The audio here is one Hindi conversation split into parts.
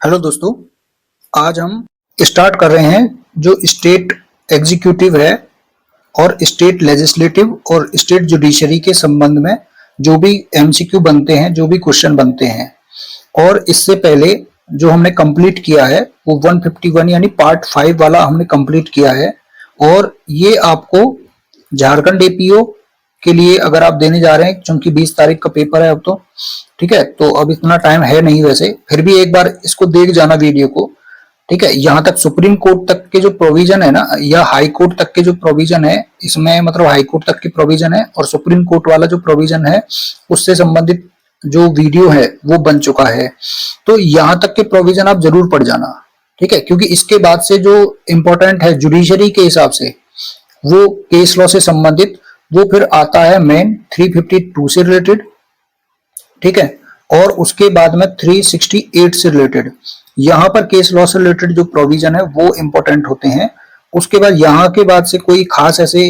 हेलो दोस्तों, आज हम स्टार्ट कर रहे हैं जो स्टेट एग्जीक्यूटिव है और स्टेट लेजिस्लेटिव और स्टेट जुडिशरी के संबंध में जो भी एमसीक्यू बनते हैं, जो भी क्वेश्चन बनते हैं। और इससे पहले जो हमने कंप्लीट किया है वो 151 यानी पार्ट 5 वाला हमने कंप्लीट किया है। और ये आपको झारखंड एपीओ के लिए अगर आप देने जा रहे हैं, क्योंकि 20 तारीख का पेपर है अब तो, ठीक है, तो अब इतना टाइम है नहीं, वैसे फिर भी एक बार इसको देख जाना वीडियो को, ठीक है। यहाँ तक सुप्रीम कोर्ट तक के जो प्रोविजन है ना, या हाई कोर्ट तक के जो प्रोविजन है इसमें, मतलब हाई कोर्ट तक की प्रोविजन है और सुप्रीम कोर्ट वाला जो प्रोविजन है उससे संबंधित जो वीडियो है वो बन चुका है। तो यहाँ तक के प्रोविजन आप जरूर पढ़ जाना, ठीक है, क्योंकि इसके बाद से जो इंपॉर्टेंट है जुडिशरी के हिसाब से, वो केस लॉ से संबंधित, वो फिर आता है मेन 352 से रिलेटेड, ठीक है, और उसके बाद में 368 से रिलेटेड। यहां पर केस लॉ से रिलेटेड जो प्रोविजन है वो इंपॉर्टेंट होते हैं। उसके बाद यहाँ के बाद से कोई खास ऐसे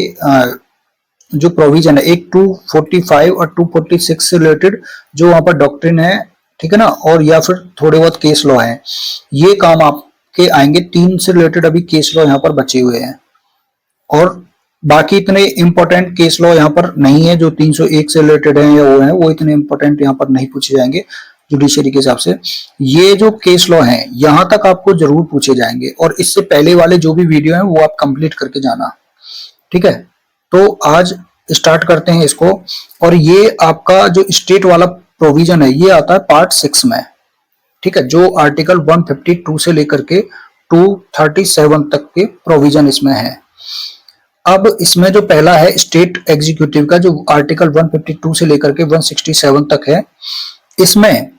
जो प्रोविजन है, एक 245 और 246 से रिलेटेड जो वहां पर डॉक्ट्रिन है, ठीक है ना, और या फिर थोड़े बहुत केस लॉ है, ये काम आपके आएंगे। 3 से रिलेटेड अभी केस लॉ यहाँ पर बचे हुए हैं और बाकी इतने इंपॉर्टेंट केस लॉ यहाँ पर नहीं है जो 301 से रिलेटेड है या वो इतने इंपॉर्टेंट यहाँ पर नहीं पूछे जाएंगे जुडिशरी के हिसाब से। ये जो केस लॉ हैं यहाँ तक आपको जरूर पूछे जाएंगे और इससे पहले वाले जो भी वीडियो हैं वो आप कंप्लीट करके जाना, ठीक है। तो आज स्टार्ट करते हैं इसको। और ये आपका जो स्टेट वाला प्रोविजन है ये आता है पार्ट 6 में, ठीक है, जो आर्टिकल 152 से लेकर के 237 तक के प्रोविजन इसमें है। अब इसमें जो पहला है स्टेट एग्जीक्यूटिव का, जो आर्टिकल 152 से लेकर के 167 तक है, इसमें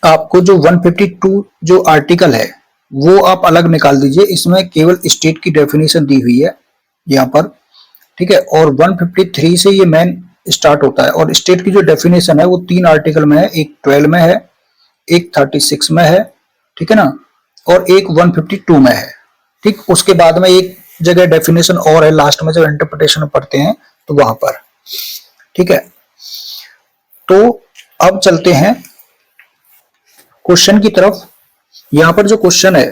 आपको जो 152 जो आर्टिकल है वो आप अलग निकाल दीजिए। इसमें केवल स्टेट की डेफिनेशन दी हुई है यहाँ पर, ठीक है, और 153 से ये मेन स्टार्ट होता है। और स्टेट की जो डेफिनेशन है वो 3 आर्टिकल में है, एक 12 में है, एक 36 में है, ठीक है ना, और एक 152 में है, ठीक। उसके बाद में एक जगह डेफिनेशन और है लास्ट में जब इंटरप्रिटेशन पढ़ते हैं तो वहां पर, ठीक है। तो अब चलते हैं क्वेश्चन की तरफ। यहां पर जो क्वेश्चन है,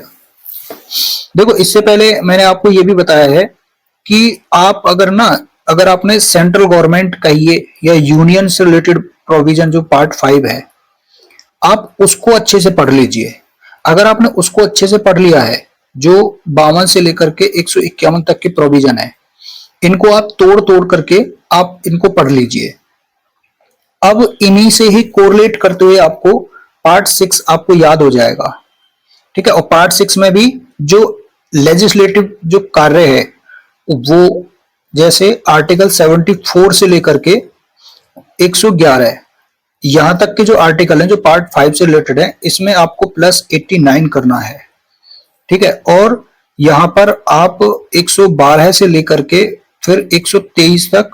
देखो, इससे पहले मैंने आपको यह भी बताया है कि आप अगर आपने सेंट्रल गवर्नमेंट कहिए या यूनियन से रिलेटेड प्रोविजन जो पार्ट 5 है, आप उसको अच्छे से पढ़ लीजिए। अगर आपने उसको अच्छे से पढ़ लिया है, जो 52 से लेकर के 151 तक के प्रोविजन है, इनको आप तोड़ तोड़ करके आप इनको पढ़ लीजिए। अब इन्हीं से ही कोरिलेट करते हुए आपको पार्ट 6 आपको याद हो जाएगा, ठीक है। और पार्ट 6 में भी जो लेजिस्लेटिव जो कार्य है वो, जैसे आर्टिकल 74 से लेकर के 111 यहां तक के जो आर्टिकल हैं जो पार्ट 5 से रिलेटेड है, इसमें आपको प्लस 89 करना है, ठीक है। और यहां पर आप 112 से लेकर के फिर 123 तक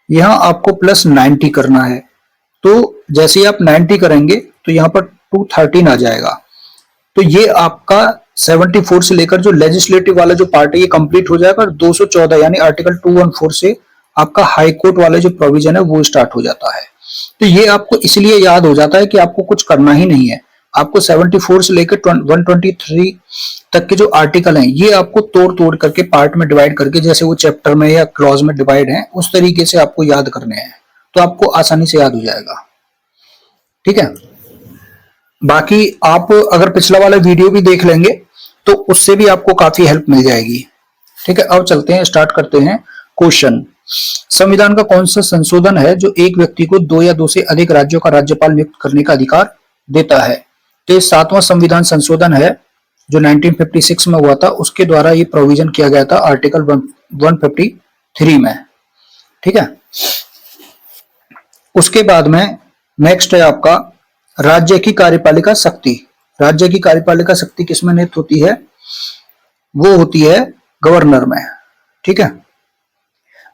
यहां आपको प्लस 90 करना है। तो जैसे ही आप 90 करेंगे तो यहां पर 213 आ जाएगा। तो ये आपका 74 से लेकर जो लेजिस्लेटिव वाला जो पार्ट है ये कंप्लीट हो जाएगा। और 214 यानी आर्टिकल 214 से आपका हाई कोर्ट वाला जो प्रोविजन है वो स्टार्ट हो जाता है। तो ये आपको इसलिए याद हो जाता है कि आपको कुछ करना ही नहीं है। आपको 74 से लेकर 123 तक के जो आर्टिकल हैं ये आपको तोड़ तोड़ करके पार्ट में डिवाइड करके, जैसे वो चैप्टर में या क्लॉज में डिवाइड हैं, उस तरीके से आपको याद करने हैं। तो आपको आसानी से याद हो जाएगा, ठीक है। बाकी आप अगर पिछला वाला वीडियो भी देख लेंगे तो उससे भी आपको काफी हेल्प मिल जाएगी, ठीक है। अब चलते हैं, स्टार्ट करते हैं क्वेश्चन। संविधान का कौन सा संशोधन है जो एक व्यक्ति को 2 या 2 से अधिक राज्यों का राज्यपाल नियुक्त करने का अधिकार देता है? तो ये 7वां संविधान संशोधन है जो 1956 में हुआ था, उसके द्वारा ये प्रोविजन किया गया था आर्टिकल 153 में, ठीक है। उसके बाद में नेक्स्ट है आपका राज्य की कार्यपालिका शक्ति। राज्य की कार्यपालिका शक्ति किसमें नियुक्त होती है? वो होती है गवर्नर में, ठीक है।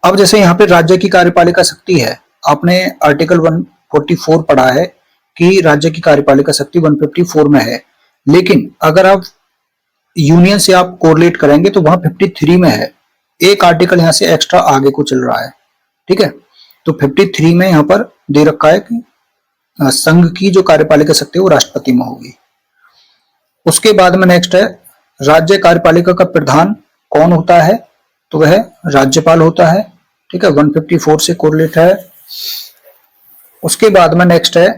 अब जैसे यहाँ पे राज्य की कार्यपालिका शक्ति है, आपने आर्टिकल 144 पढ़ा है कि राज्य की कार्यपालिका शक्ति 154 में है, लेकिन अगर आप यूनियन से आप कोरिलेट करेंगे तो वहां 53 में है। एक आर्टिकल यहां से एक्स्ट्रा आगे को चल रहा है, ठीक है। तो 53 में यहां पर दे रखा है कि संघ की जो कार्यपालिका शक्ति है वो राष्ट्रपति में होगी। उसके बाद में नेक्स्ट है राज्य कार्यपालिका का प्रधान कौन होता है, तो वह राज्यपाल होता है। ठीक है, 154 से कोरिलेट है। उसके बाद में नेक्स्ट है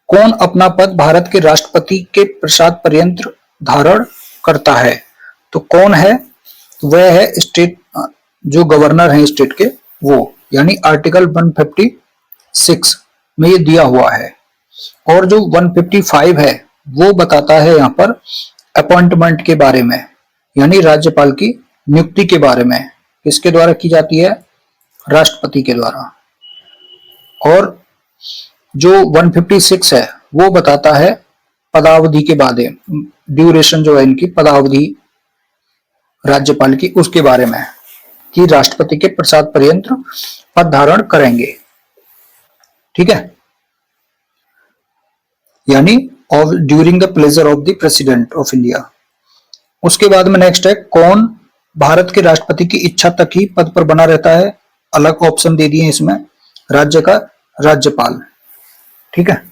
कौन अपना पद भारत के राष्ट्रपति के प्रसाद पर्यंत धारण करता है, तो कौन है, वह है स्टेट जो गवर्नर है स्टेट के, वो यानी आर्टिकल 156 में ये दिया हुआ है। और जो 155 है वो बताता है यहाँ पर अपॉइंटमेंट के बारे में, यानी राज्यपाल की नियुक्ति के बारे में, किसके द्वारा की जाती है, राष्ट्रपति के द्वारा। और जो 156 है वो बताता है पदावधि के बारे में, ड्यूरेशन जो है इनकी पदावधि राज्यपाल की, उसके बारे में कि राष्ट्रपति के प्रसाद पर्यंत पद धारण करेंगे। ठीक है, यानी during the pleasure of the president of India. उसके बाद में नेक्स्ट है कौन भारत के राष्ट्रपति की इच्छा तक ही पद पर बना रहता है, अलग ऑप्शन दे दिए इसमें, राज्य का राज्यपाल। ठीक है,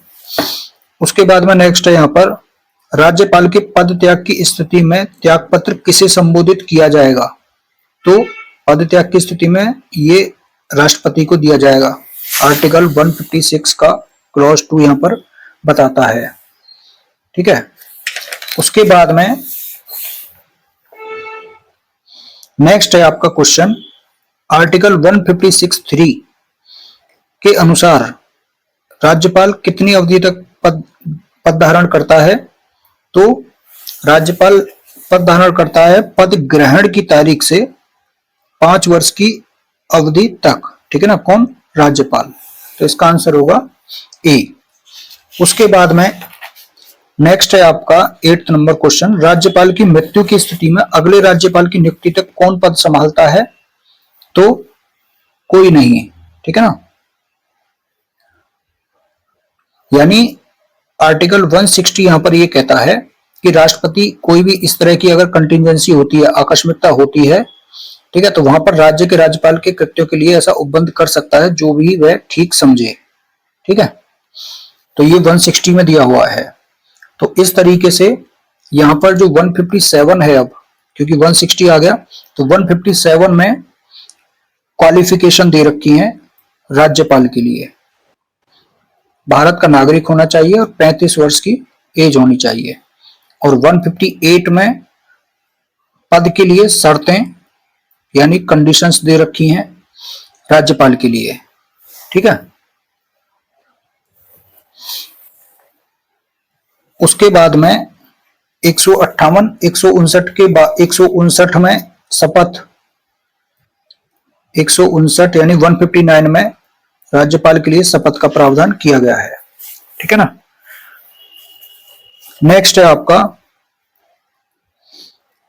उसके बाद में नेक्स्ट है यहाँ पर राज्यपाल के पद त्याग की स्थिति में त्याग पत्र किसे संबोधित किया जाएगा, तो पद त्याग की स्थिति में ये राष्ट्रपति को दिया जाएगा। आर्टिकल 156 का क्लॉज 2 यहाँ पर बताता है। ठीक है, उसके बाद में नेक्स्ट है आपका क्वेश्चन आर्टिकल 156(3) के अनुसार राज्यपाल कितनी अवधि तक पद धारण करता है, तो राज्यपाल पद धारण करता है पद ग्रहण की तारीख से 5 वर्ष की अवधि तक। ठीक है ना, कौन, राज्यपाल। तो इसका आंसर होगा ए। उसके बाद में नेक्स्ट है आपका 8th नंबर क्वेश्चन राज्यपाल की मृत्यु की स्थिति में अगले राज्यपाल की नियुक्ति तक कौन पद संभालता है, तो कोई नहीं। ठीक है ना, यानी आर्टिकल 160 यहां पर ये कहता है कि राष्ट्रपति कोई भी इस तरह की अगर कंटिजेंसी होती है, आकस्मिकता होती है, ठीक है, तो वहां पर राज्य के राज्यपाल के कृत्यों के लिए ऐसा उपबंध कर सकता है जो भी वह ठीक समझे। ठीक है, तो ये 160 में दिया हुआ है। तो इस तरीके से यहां पर जो 157 है, अब क्योंकि 160 आ गया, तो 157 में क्वालिफिकेशन दे रखी है राज्यपाल के लिए। भारत का नागरिक होना चाहिए और 35 वर्ष की एज होनी चाहिए। और 158 में पद के लिए शर्तें यानी कंडीशंस दे रखी हैं राज्यपाल के लिए। ठीक है, उसके बाद में 158, 159 के बाद 159 में शपथ, 159 यानी 159 में राज्यपाल के लिए शपथ का प्रावधान किया गया है। ठीक है ना, नेक्स्ट है आपका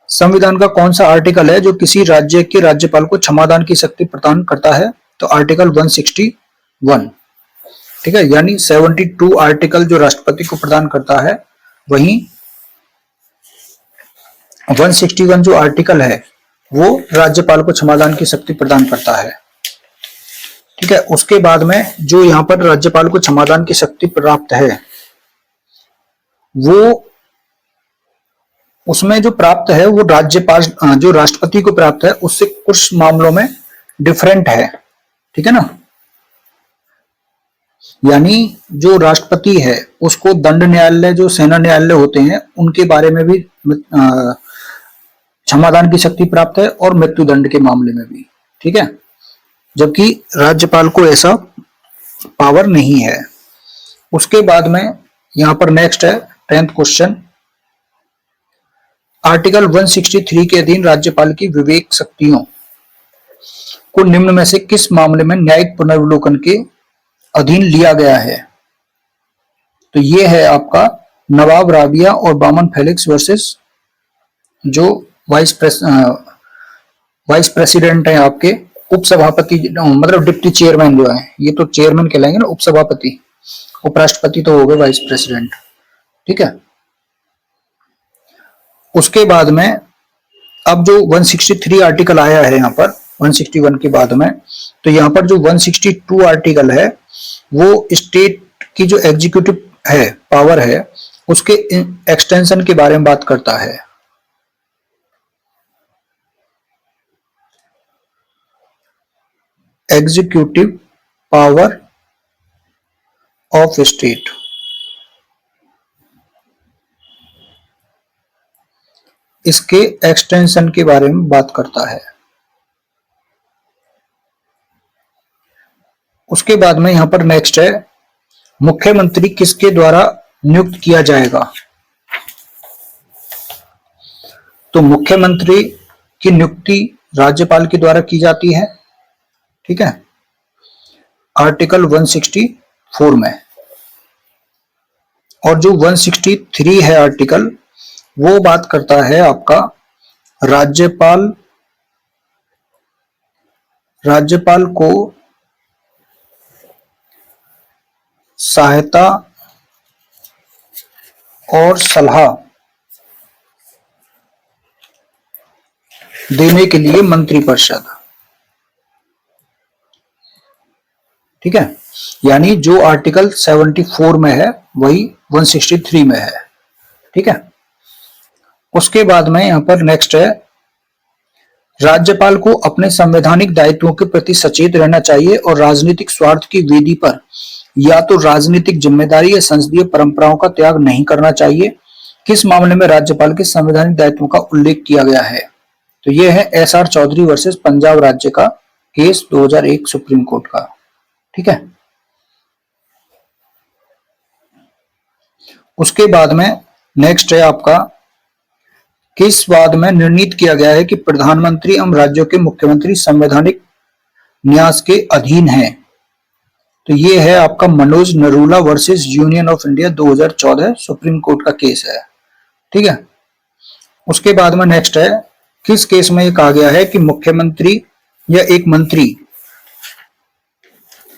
संविधान का कौन सा आर्टिकल है जो किसी राज्य के राज्यपाल को क्षमादान की शक्ति प्रदान करता है, तो आर्टिकल 161। ठीक है, यानी 72 आर्टिकल जो राष्ट्रपति को प्रदान करता है, वहीं 161 जो आर्टिकल है वो राज्यपाल को क्षमादान की शक्ति प्रदान करता है। ठीक है, उसके बाद में जो यहां पर राज्यपाल को क्षमादान की शक्ति प्राप्त है, वो उसमें जो प्राप्त है वो राज्यपाल जो राष्ट्रपति को प्राप्त है उससे कुछ मामलों में डिफरेंट है। ठीक है ना, यानी जो राष्ट्रपति है उसको दंड न्यायालय जो सेना न्यायालय होते हैं उनके बारे में भी क्षमादान की शक्ति प्राप्त है और मृत्युदंड के मामले में भी। ठीक है, जबकि राज्यपाल को ऐसा पावर नहीं है। उसके बाद में यहां पर नेक्स्ट है 10th क्वेश्चन आर्टिकल 163 के अधीन राज्यपाल की विवेक शक्तियों को निम्न में से किस मामले में न्यायिक पुनर्विलोकन के अधीन लिया गया है, तो ये है आपका नवाब राबिया और बामन फेलिक्स वर्सेस जो वाइस प्रेसिडेंट है आपके उपसभापति, मतलब डिप्टी चेयरमैन जो है, ये तो चेयरमैन कहलाएंगे ना, उपसभापति, उपराष्ट्रपति तो हो गए वाइस प्रेसिडेंट। ठीक है, उसके बाद में अब जो 163 आर्टिकल आया है यहाँ पर 161 के बाद में, तो यहाँ पर जो 162 आर्टिकल है वो स्टेट की जो एग्जीक्यूटिव है पावर है उसके एक्सटेंशन के बारे में बात करता है। एग्जीक्यूटिव पावर ऑफ स्टेट, इसके एक्सटेंशन के बारे में बात करता है। उसके बाद में यहां पर नेक्स्ट है, मुख्यमंत्री किसके द्वारा नियुक्त किया जाएगा। तो मुख्यमंत्री की नियुक्ति राज्यपाल के द्वारा की जाती है, ठीक है, आर्टिकल 164 में। और जो 163 है आर्टिकल, वो बात करता है आपका राज्यपाल को सहायता और सलाह देने के लिए मंत्रिपरिषद, ठीक है। यानी जो आर्टिकल 74 में है वही 163 में है, ठीक है। उसके बाद में यहां पर नेक्स्ट है, राज्यपाल को अपने संवैधानिक दायित्वों के प्रति सचेत रहना चाहिए और राजनीतिक स्वार्थ की वेदी पर या तो राजनीतिक जिम्मेदारी या संसदीय परंपराओं का त्याग नहीं करना चाहिए। किस मामले में राज्यपाल के संवैधानिक दायित्वों का उल्लेख किया गया है। तो यह है एसआर चौधरी वर्सेस पंजाब राज्य का केस 2001 सुप्रीम कोर्ट का, ठीक है। उसके बाद में नेक्स्ट है आपका, किस वाद में निर्णीत किया गया है कि प्रधानमंत्री एवं राज्यों के मुख्यमंत्री संवैधानिक न्यास के अधीन हैं। तो ये है आपका Manoj Narula versus Union of India 2014 supreme court का केस है, ठीक है। उसके बाद में नेक्स्ट है, किस केस में ये कहा गया है कि मुख्यमंत्री या एक मंत्री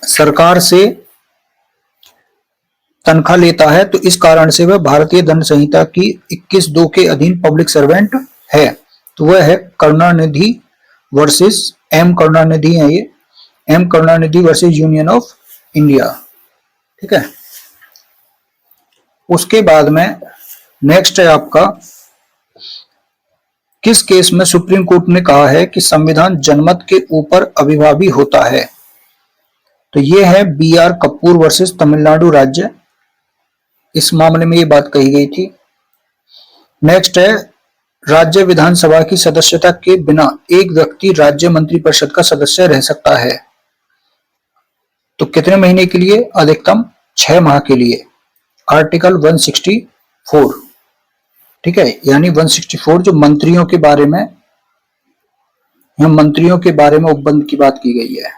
सरकार से तनख्वाह लेता है तो इस कारण से वह भारतीय दंड संहिता की 21(2) के अधीन पब्लिक सर्वेंट है। तो वह है करुणानिधि वर्सेस एम करुणानिधि है, ये M Karunanidhi versus Union of India, ठीक है। उसके बाद में नेक्स्ट है आपका, किस केस में सुप्रीम कोर्ट ने कहा है कि संविधान जनमत के ऊपर अभिभावी होता है। तो यह है BR कपूर वर्सेस तमिलनाडु राज्य, इस मामले में ये बात कही गई थी। नेक्स्ट है, राज्य विधानसभा की सदस्यता के बिना एक व्यक्ति राज्य मंत्रिपरिषद का सदस्य रह सकता है। तो कितने महीने के लिए, अधिकतम 6 माह के लिए, आर्टिकल 164, ठीक है। यानी 164 जो मंत्रियों के बारे में, यहां मंत्रियों के बारे में उपबंध की बात की गई है,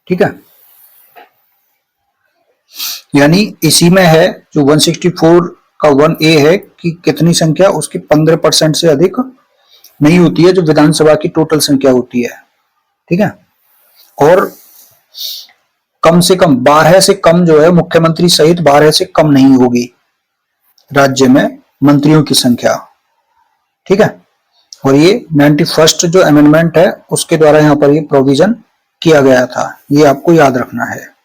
ठीक है। यानी इसी में है जो 164 का 1A है कि कितनी संख्या उसकी 15% से अधिक नहीं होती है जो विधानसभा की टोटल संख्या होती है, ठीक है। और कम से कम 12 से कम जो है, मुख्यमंत्री सहित 12 से कम नहीं होगी राज्य में मंत्रियों की संख्या, ठीक है। और ये 91st जो अमेंडमेंट है उसके द्वारा यहां पर ये प्रोविजन किया गया था, ये आपको याद रखना है।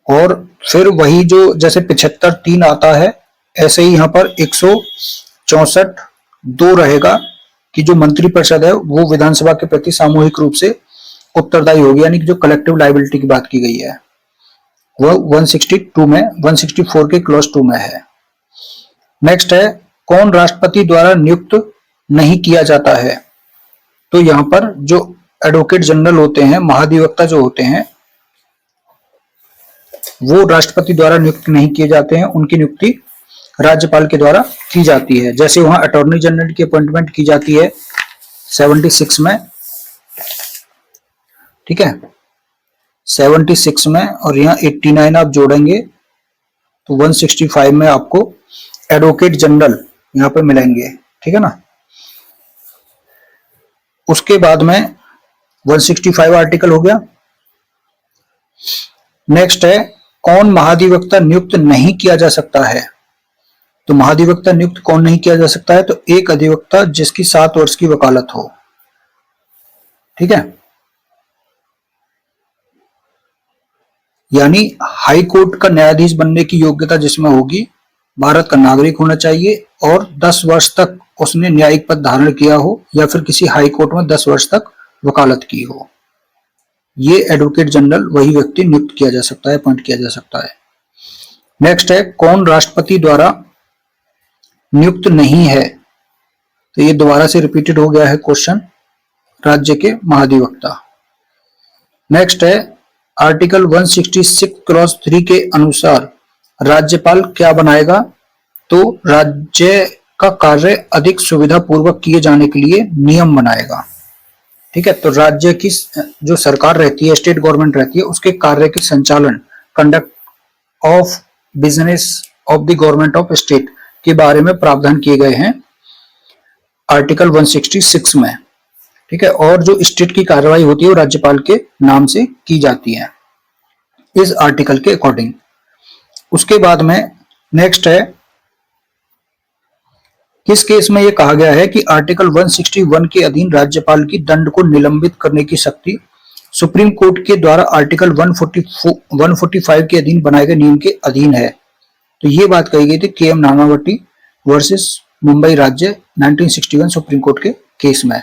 और फिर वही जो जैसे 75(3) आता है, ऐसे ही यहां पर 164(2) रहेगा कि जो मंत्रिपरिषद है वो विधानसभा के प्रति सामूहिक रूप से उत्तरदायी होगी, यानी कि जो कलेक्टिव लायबिलिटी की बात की गई है वो 162 में 164 के क्लॉज 2 में है। नेक्स्ट है, कौन राष्ट्रपति द्वारा नियुक्त नहीं किया जाता है। तो यहां पर जो एडवोकेट जनरल होते हैं, महाधिवक्ता जो होते हैं, वो राष्ट्रपति द्वारा नियुक्त नहीं किए जाते हैं, उनकी नियुक्ति राज्यपाल के द्वारा की जाती है। जैसे वहां अटॉर्नी जनरल की अपॉइंटमेंट की जाती है 76 में, ठीक है, 76 में, और यहाँ 89 आप जोड़ेंगे तो 165 में आपको एडवोकेट जनरल यहाँ पे मिलेंगे, ठीक है ना। उसके बाद में 165 आर्टिकल हो गया। नेक्स्ट है, कौन महाधिवक्ता नियुक्त नहीं किया जा सकता है। तो महाधिवक्ता नियुक्त कौन नहीं किया जा सकता है, तो एक अधिवक्ता जिसकी 7 वर्ष की वकालत हो, ठीक है। यानी हाई कोर्ट का न्यायाधीश बनने की योग्यता जिसमें होगी, भारत का नागरिक होना चाहिए और 10 वर्ष तक उसने न्यायिक पद धारण किया हो या फिर किसी हाई कोर्ट में 10 वर्ष तक वकालत की हो। ये एडवोकेट जनरल वही व्यक्ति नियुक्त किया जा सकता है, अपॉइंट किया जा सकता है। नेक्स्ट है, कौन राष्ट्रपति द्वारा नियुक्त नहीं है? तो ये दोबारा से रिपीटेड हो गया है क्वेश्चन, राज्य के महाधिवक्ता। नेक्स्ट है, आर्टिकल 166 क्लॉज 3 के अनुसार राज्यपाल क्या बनाएगा? तो राज्य का कार्य अधिक सुविधा पूर्वक किए जाने के लिए नियम बनाएगा। ठीक है, तो राज्य की जो सरकार रहती है, स्टेट गवर्नमेंट रहती है, उसके कार्य के संचालन, conduct of business of the government of state के बारे में प्रावधान किए गए हैं आर्टिकल 166 में। ठीक है, और जो स्टेट की कार्रवाई होती है वो राज्यपाल के नाम से की जाती है इस आर्टिकल के अकॉर्डिंग। उसके बाद में नेक्स्ट है, किस केस में यह कहा गया है कि आर्टिकल 161 के अधीन राज्यपाल की दंड को निलंबित करने की शक्ति सुप्रीम कोर्ट के द्वारा आर्टिकल 145 के अधीन बनाए गए नियम के अधीन है? तो ये बात कही गई थी के.एम. नानावटी वर्सेस मुंबई राज्य 1961 सुप्रीम कोर्ट के केस में।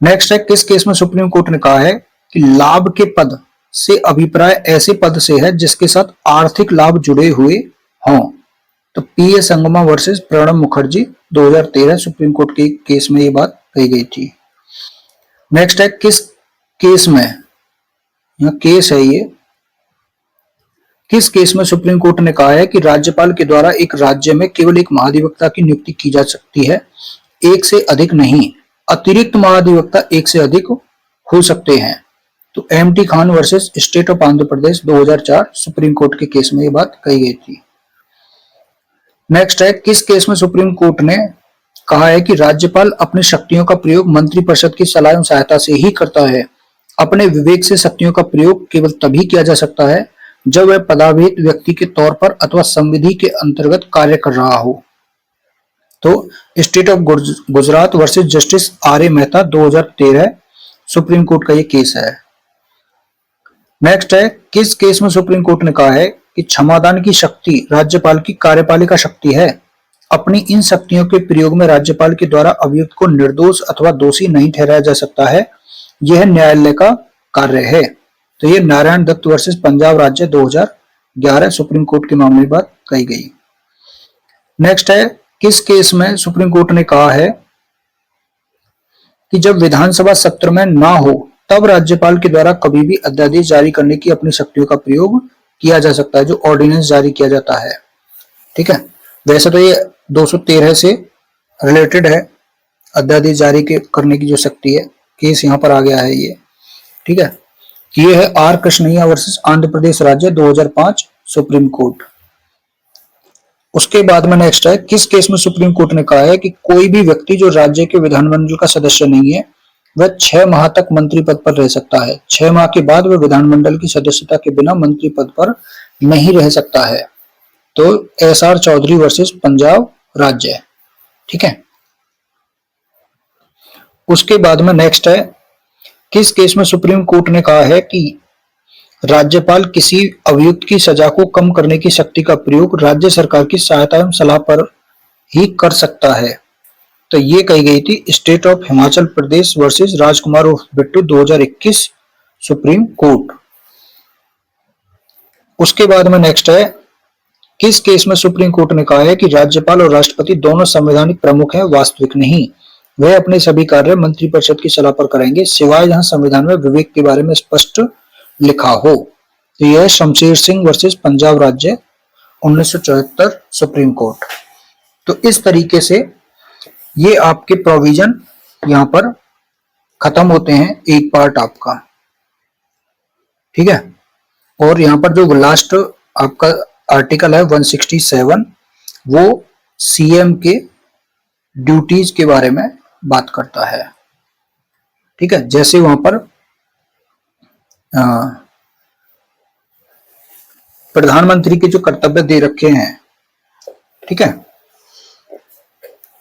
नेक्स्ट है, किस केस में सुप्रीम कोर्ट ने कहा है कि लाभ के पद से अभिप्राय ऐसे पद से है जिसके साथ आर्थिक लाभ जुड़े हुए हों? तो PA. Sangma versus Pranab Mukherjee 2013 supreme Court के केस में ये बात कही गई थी। नेक्स्ट है, किस केस में, यह केस है ये, किस केस में सुप्रीम कोर्ट ने कहा है कि राज्यपाल के द्वारा एक राज्य में केवल एक महाधिवक्ता की नियुक्ति की जा सकती है, एक से अधिक नहीं, अतिरिक्त महाधिवक्ता एक से अधिक हो सकते हैं? तो MT. Khan versus state of Andhra Pradesh 2004 supreme Court के केस में ये बात कही गई थी। नेक्स्ट है, किस केस में सुप्रीम कोर्ट ने कहा है कि राज्यपाल अपनी शक्तियों का प्रयोग मंत्रिपरिषद की सलाह एवं सहायता से ही करता है, अपने विवेक से शक्तियों का प्रयोग केवल तभी किया जा सकता है जब वह पदाभिहित व्यक्ति के तौर पर अथवा संविधि के अंतर्गत कार्य कर रहा हो? तो state of Gujarat versus justice R.A.. Mehta 2013 supreme court का ये केस है। नेक्स्ट है, किस केस में सुप्रीम कोर्ट ने कहा है कि क्षमादान की शक्ति राज्यपाल की कार्यपालिका शक्ति है, अपनी इन शक्तियों के प्रयोग में राज्यपाल के द्वारा अभियुक्त को निर्दोष अथवा दोषी नहीं ठहराया जा सकता है, यह न्यायालय का कार्य है? तो ये नारायण दत्त वर्सेस पंजाब राज्य 2011 सुप्रीम कोर्ट के मामले में बात कही गई। नेक्स्ट है, किस केस में सुप्रीम कोर्ट ने कहा है कि जब विधानसभा सत्र में ना हो तब राज्यपाल के द्वारा कभी भी अध्यादेश जारी करने की अपनी शक्तियों का प्रयोग किया जा सकता है, जो ऑर्डिनेंस जारी किया जाता है। ठीक है, वैसे तो ये 213 से रिलेटेड है, अध्यादेश जारी करने की जो शक्ति है, केस यहाँ पर आ गया है ये। ठीक है, ये है आर कृष्णैया वर्सेस आंध्र प्रदेश राज्य 2005 सुप्रीम कोर्ट। उसके बाद में नेक्स्ट है, किस केस में सुप्रीम कोर्ट ने कहा है कि कोई भी व्यक्ति जो राज्य के विधानमंडल का सदस्य नहीं है वह 6 माह तक मंत्री पद पर रह सकता है, 6 माह के बाद वह विधानमंडल की सदस्यता के बिना मंत्री पद पर नहीं रह सकता है? तो एस.आर. चौधरी वर्सेस पंजाब राज्य। ठीक है, उसके बाद में नेक्स्ट है, किस केस में सुप्रीम कोर्ट ने कहा है कि राज्यपाल किसी अभियुक्त की सजा को कम करने की शक्ति का प्रयोग राज्य सरकार की सहायता एवं सलाह पर ही कर सकता है? तो ये कही गई थी state of Himachal Pradesh versus Rajkumar उर्फ बिट्टू 2021 सुप्रीम कोर्ट। उसके बाद में नेक्स्ट है, किस केस में सुप्रीम कोर्ट ने कहा है कि राज्यपाल और राष्ट्रपति दोनों संवैधानिक प्रमुख हैं, वास्तविक नहीं, वह अपने सभी कार्य मंत्रिपरिषद की सलाह पर करेंगे सिवाय जहां संविधान में विवेक के बारे में स्पष्ट लिखा हो? तो यह शमशेर सिंह वर्सेस पंजाब राज्य 1974 सुप्रीम कोर्ट। तो इस तरीके से ये आपके प्रोविजन यहां पर खत्म होते हैं, एक पार्ट आपका। ठीक है, और यहां पर जो लास्ट आपका आर्टिकल है 167 वो सीएम के ड्यूटीज के बारे में बात करता है। ठीक है, जैसे वहां पर प्रधानमंत्री के जो कर्तव्य दे रखे हैं, ठीक है,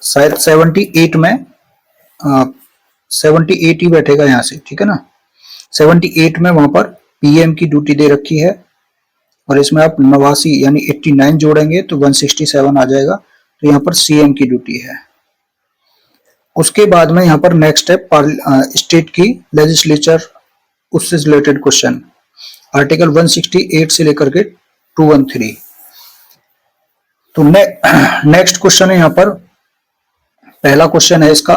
शायद 78 में 78 ही बैठेगा यहां से। ठीक है ना, 78 में वहां पर पीएम की ड्यूटी दे रखी है, और इसमें आप 89 यानी 89 जोड़ेंगे तो 167 आ जाएगा। तो यहाँ पर सीएम की ड्यूटी है। उसके बाद में यहाँ पर नेक्स्ट है स्टेट की लेजिस्लेचर, उससे रिलेटेड क्वेश्चन, आर्टिकल 168 से लेकर के 213। तो नेक्स्ट क्वेश्चन है यहाँ पर, पहला क्वेश्चन है इसका,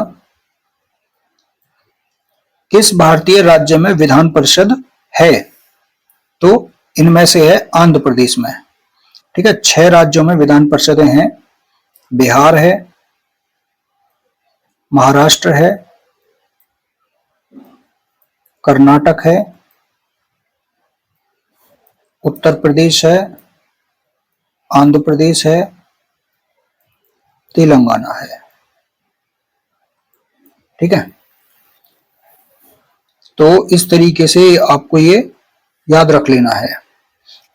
किस भारतीय राज्य में विधान परिषद है? तो इनमें से है आंध्र प्रदेश में। ठीक है, 6 राज्यों में विधान परिषदें हैं। बिहार है, महाराष्ट्र है, कर्नाटक है, उत्तर प्रदेश है, आंध्र प्रदेश है, तेलंगाना है। ठीक है, तो इस तरीके से आपको ये याद रख लेना है।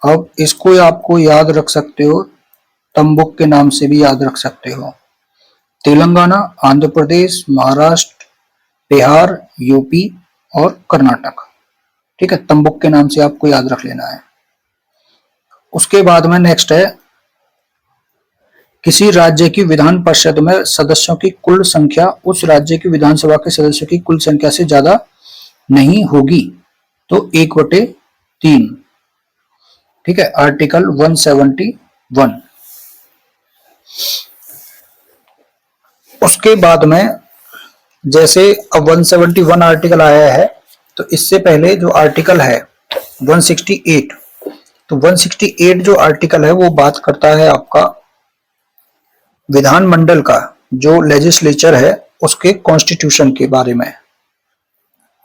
अब इसको आपको याद रख सकते हो, तम्बुक के नाम से भी याद रख सकते हो। तेलंगाना, आंध्र प्रदेश, महाराष्ट्र, बिहार, यूपी और कर्नाटक। ठीक है, तम्बुक के नाम से आपको याद रख लेना है। उसके बाद में नेक्स्ट है, किसी राज्य की विधान परिषद में सदस्यों की कुल संख्या उस राज्य की विधानसभा के सदस्यों की कुल संख्या से ज्यादा नहीं होगी, तो 1/3। ठीक है, आर्टिकल 171। उसके बाद में जैसे अब 171 आर्टिकल आया है, तो इससे पहले जो आर्टिकल है 168, तो 168 जो आर्टिकल है वो बात करता है आपका विधानमंडल का, जो लेजिस्लेचर है उसके कॉन्स्टिट्यूशन के बारे में,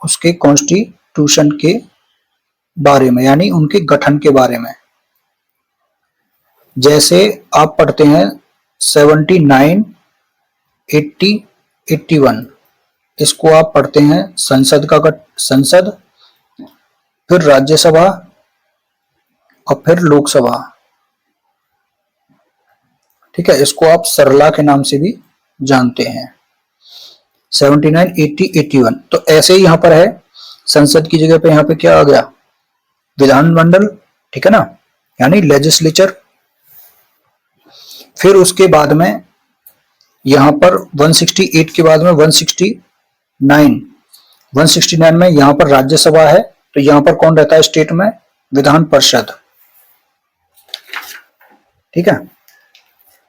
उसके कॉन्स्टिट्यूशन के बारे में, यानी उनके गठन के बारे में। जैसे आप पढ़ते हैं 79, 80, 81, इसको आप पढ़ते हैं संसद का संसद, फिर राज्यसभा और फिर लोकसभा। ठीक है, इसको आप सरला के नाम से भी जानते हैं। 79, 80, 81, तो ऐसे ही यहां पर है, संसद की जगह पे यहां पे क्या आ गया, विधानमंडल। ठीक है ना, यानी लेजिस्लेचर। फिर उसके बाद में यहां पर 168 के बाद में 169 में यहां पर राज्यसभा है, तो यहां पर कौन रहता है स्टेट में, विधान परिषद। ठीक है,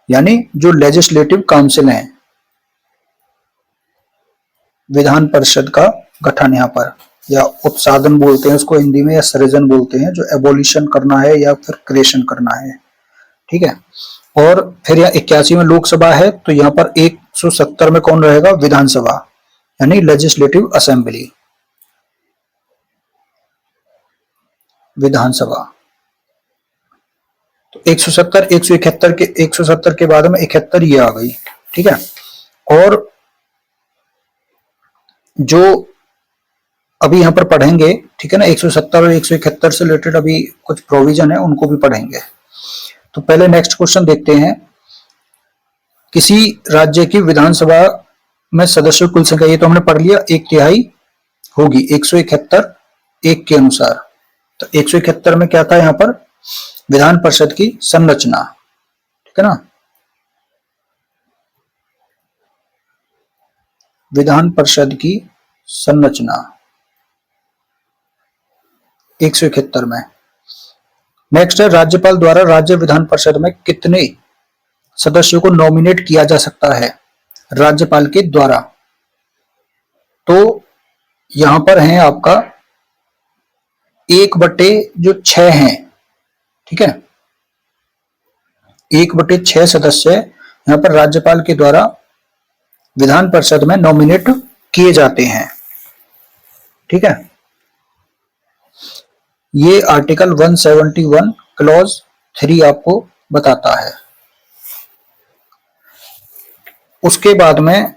यानी जो लेजिस्लेटिव काउंसिल है, विधान परिषद का गठन यहाँ पर, या उत्साधन बोलते हैं उसको हिंदी में, या सृजन बोलते हैं, जो एबोलिशन करना है या फिर क्रिएशन करना है। ठीक है, और फिर यहाँ 81 में लोकसभा है, तो यहाँ पर 170 में कौन रहेगा, विधानसभा, यानी लेजिस्लेटिव असेंबली, विधानसभा। तो 170, 170 के बाद में 71 ये आ गई। ठीक है, और जो अभी यहां पर पढ़ेंगे, ठीक है ना, 170 और 171 से रिलेटेड अभी कुछ प्रोविजन है, उनको भी पढ़ेंगे। तो पहले नेक्स्ट क्वेश्चन देखते हैं, किसी राज्य की विधानसभा में सदस्यों कुल संख्या, ये तो हमने पढ़ लिया, 1/3 होगी 171 1 के अनुसार। तो 171 में क्या था यहां पर, विधान परिषद की संरचना। ठीक है ना, विधान परिषद की संरचना 171 में। नेक्स्ट है, राज्यपाल द्वारा राज्य विधान परिषद में कितने सदस्यों को नॉमिनेट किया जा सकता है, राज्यपाल के द्वारा। तो यहां पर है आपका 1/6 हैं। ठीक है, 1/6 सदस्य यहां पर राज्यपाल के द्वारा विधान परिषद में नॉमिनेट किए जाते हैं। ठीक है, ये आर्टिकल 171 क्लॉज 3 आपको बताता है। उसके बाद में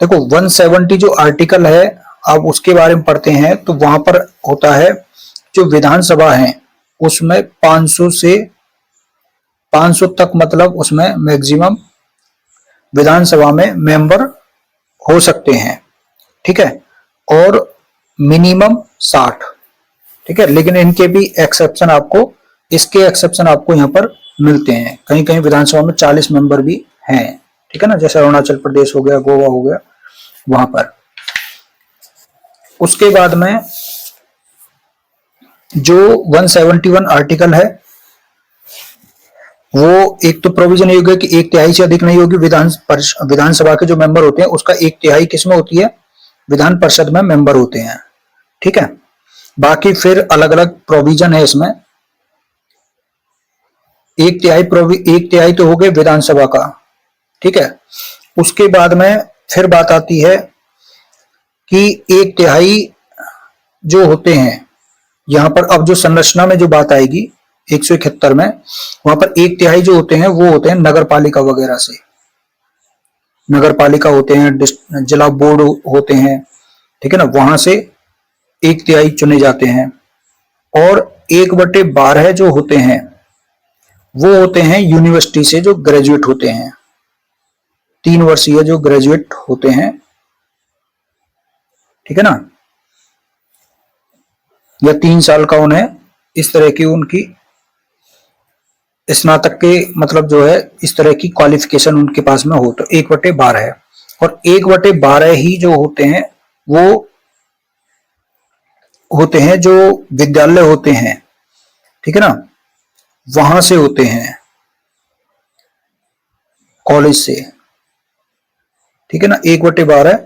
देखो 170 जो आर्टिकल है, आप उसके बारे में पढ़ते हैं, तो वहां पर होता है जो विधानसभा है उसमें 500 तक, मतलब उसमें मैक्सिमम विधानसभा में मेंबर हो सकते हैं। ठीक है, और मिनिमम 60। ठीक है, लेकिन इनके भी एक्सेप्शन आपको, इसके एक्सेप्शन आपको यहाँ पर मिलते हैं। कहीं कहीं विधानसभा में 40 मेंबर भी हैं, ठीक है ना, जैसे अरुणाचल प्रदेश हो गया, गोवा हो गया, वहां पर। उसके बाद में जो 171 आर्टिकल है, वो एक तो प्रोविजन ये होगा कि 1/3 से अधिक नहीं होगी विधानसभा के जो मेंबर होते हैं, उसका 1/3 किसमें होती है, विधान परिषद में मेंबर होते हैं, ठीक है। बाकी फिर अलग अलग प्रोविजन है इसमें। 1/3 तो हो गए विधानसभा का, ठीक है। उसके बाद में फिर बात आती है कि 1/3 जो होते हैं, यहां पर अब जो संरचना में जो बात आएगी 171 में, वहां पर 1/3 जो होते हैं वो होते हैं नगर पालिका वगैरह से, नगर पालिका होते हैं, जिला बोर्ड होते हैं, ठीक है ना, वहां से 1/3 चुने जाते हैं। और 1/12 जो होते हैं वो होते हैं यूनिवर्सिटी से जो ग्रेजुएट होते हैं, 3 वर्षीय जो ग्रेजुएट होते हैं, ठीक है ना, या 3 साल का उन्हें इस तरह की उनकी स्नातक के मतलब जो है इस तरह की क्वालिफिकेशन उनके पास में हो, तो 1/12 है। और 1/12 ही जो होते हैं वो होते हैं जो विद्यालय होते हैं, ठीक है ना, वहां से होते हैं, कॉलेज से, ठीक है ना, 1/12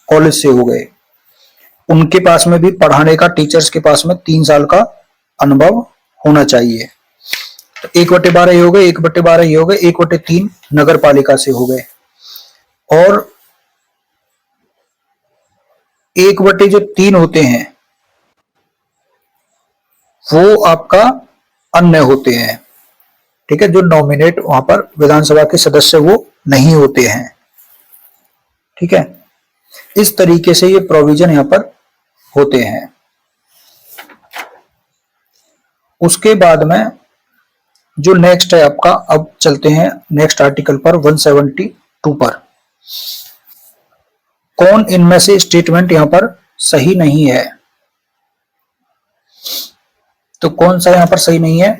कॉलेज से हो गए। उनके पास में भी पढ़ाने का, टीचर्स के पास में 3 साल का अनुभव होना चाहिए। तो 1/12 ये हो गए, 1/12 ये हो गए, 1/3 नगर पालिका से हो गए। और 1/3 होते हैं वो आपका अन्य होते हैं, ठीक है, जो नॉमिनेट वहां पर विधानसभा के सदस्य वो नहीं होते हैं, ठीक है। इस तरीके से ये प्रोविजन यहां पर होते हैं। उसके बाद में जो नेक्स्ट है आपका, अब चलते हैं नेक्स्ट आर्टिकल पर, 172 पर। कौन इनमें से स्टेटमेंट यहां पर सही नहीं है, तो कौन सा यहां पर सही नहीं है,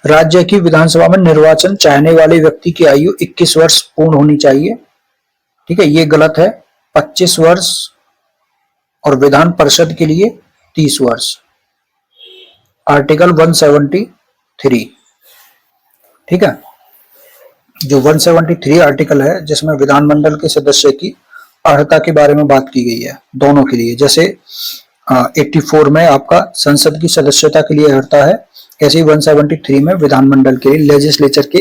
राज्य की विधानसभा में निर्वाचन चाहने वाले व्यक्ति की आयु 21 वर्ष पूर्ण होनी चाहिए, ठीक है, ये गलत है, 25 वर्ष, और विधान परिषद के लिए 30 वर्ष, आर्टिकल 173, ठीक है। जो 173 आर्टिकल है जिसमें विधानमंडल के सदस्य की अर्हता के बारे में बात की गई है दोनों के लिए, जैसे 84 में आपका संसद की सदस्यता के लिए अर्हता है, ऐसे ही 173 में विधानमंडल के लिए, लेजिस्लेचर के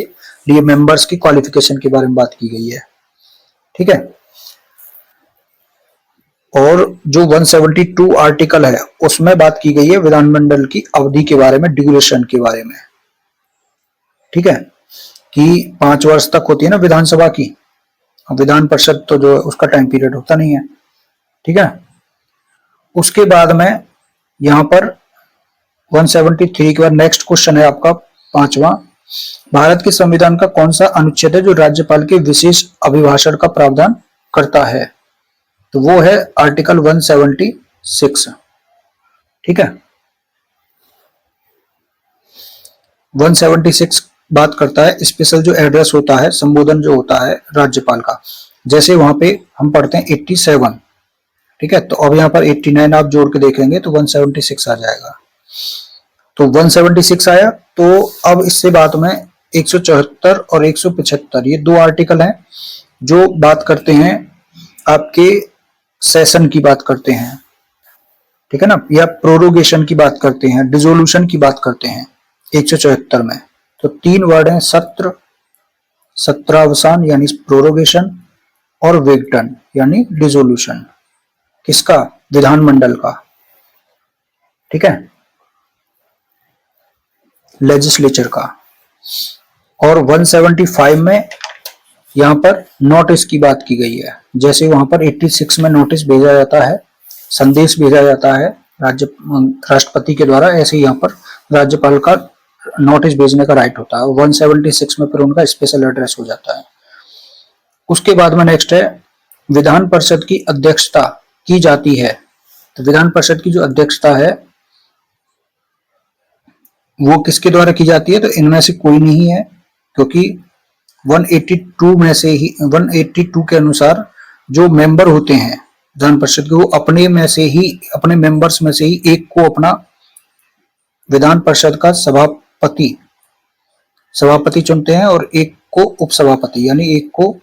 लिए मेंबर्स की क्वालिफिकेशन के बारे में बात की गई है, ठीक है। और जो 172 आर्टिकल है उसमें बात की गई है विधानमंडल की अवधि के बारे में, ड्यूरेशन के बारे में, ठीक है, कि 5 वर्ष तक होती है ना विधानसभा की, विधान परिषद तो जो उसका टाइम पीरियड होता नहीं है, ठीक है। उसके बाद में यहां पर 173 के बाद नेक्स्ट क्वेश्चन है आपका 5वां, भारत के संविधान का कौन सा अनुच्छेद है जो राज्यपाल के विशेष अभिभाषण का प्रावधान करता है, तो वो है आर्टिकल 176, ठीक है। 176 बात करता है स्पेशल जो एड्रेस होता है, संबोधन जो होता है राज्यपाल का, जैसे वहां पे हम पढ़ते हैं 87, ठीक है, तो अब यहाँ पर 89 आप जोड़ के देखेंगे तो 176 आ जाएगा। तो 176 आया, तो अब इससे बाद में 174 और 175 ये 2 आर्टिकल हैं जो बात करते हैं आपके सेशन की बात करते हैं, ठीक है ना, या प्रोरोगेशन की बात करते हैं, डिसोल्यूशन की बात करते हैं 174 में। तो 3 वर्ड हैं, सत्र, सत्रावसान यानी प्रोरोगेशन, और विघटन यानी डिसोल्यूशन, किसका, विधानमंडल का, ठीक है, लेजिस्लेचर का। और 175 में यहां पर नोटिस की बात की गई है, जैसे वहां पर 86 में नोटिस भेजा जाता है, संदेश भेजा जाता है राष्ट्रपति के द्वारा, ऐसे ही यहाँ पर राज्यपाल का नोटिस भेजने का राइट होता है। 176 में फिर उनका स्पेशल एड्रेस हो जाता है। उसके बाद में नेक्स्ट है विधान परिषद की अध्यक्षता की जाती है, तो विधान परिषद की जो अध्यक्षता है वो किसके द्वारा की जाती है, तो इनमें से कोई नहीं है, क्योंकि 182 में से ही 182 के अनुसार जो मेंबर होते हैं विधान परिषद के, वो अपने में से ही, अपने मेंबर्स में से ही एक को अपना विधान परिषद का सभापति चुनते हैं और एक को उपसभापति, यानी एक को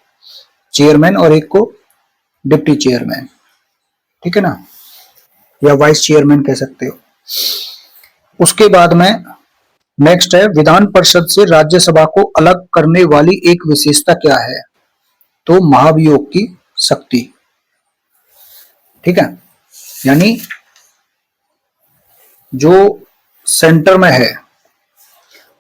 चेयरमैन और एक को डिप्टी चेयरमैन, ठीक है ना, या वाइस चेयरमैन कह सकते हो। उसके बाद में नेक्स्ट है, विधान परिषद से राज्यसभा को अलग करने वाली एक विशेषता क्या है, तो महाभियोग की शक्ति, ठीक है, यानी जो सेंटर में है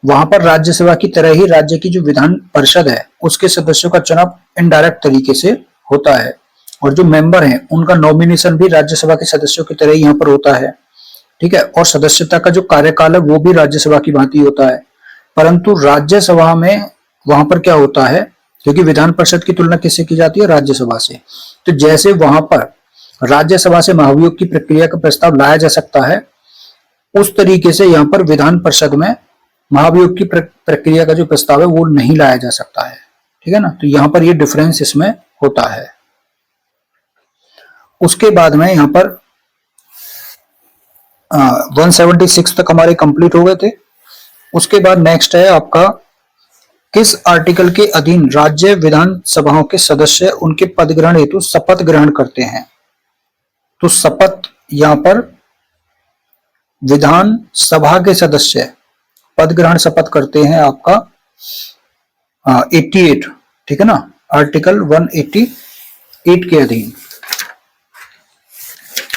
वहां पर राज्यसभा की तरह ही राज्य की जो विधान परिषद है उसके सदस्यों का चुनाव इनडायरेक्ट तरीके से होता है, और जो मेंबर हैं उनका नॉमिनेशन भी राज्यसभा के सदस्यों की तरह ही यहाँ पर होता है, ठीक है, और सदस्यता का जो कार्यकाल है वो भी राज्यसभा की भांति होता है। परंतु राज्यसभा में वहां पर क्या होता है, क्योंकि विधान परिषद की तुलना किससे की जाती है, राज्यसभा से, तो जैसे वहां पर राज्यसभा से महाभियोग की प्रक्रिया का प्रस्ताव लाया जा सकता है, उस तरीके से यहाँ पर विधान परिषद में महाभियोग की प्रक्रिया का जो प्रस्ताव है वो नहीं लाया जा सकता है, ठीक है ना, तो यहाँ पर ये डिफरेंस इसमें होता है। उसके बाद में यहाँ पर 176 तक हमारे कंप्लीट हो गए थे। उसके बाद नेक्स्ट है आपका, किस आर्टिकल के अधीन राज्य विधानसभाओं के सदस्य उनके पद ग्रहण हेतु शपथ ग्रहण करते हैं, तो शपथ यहाँ पर विधान सभा के सदस्य पद ग्रहण शपथ करते हैं आपका 88, ठीक है ना, आर्टिकल 188 के अधीन।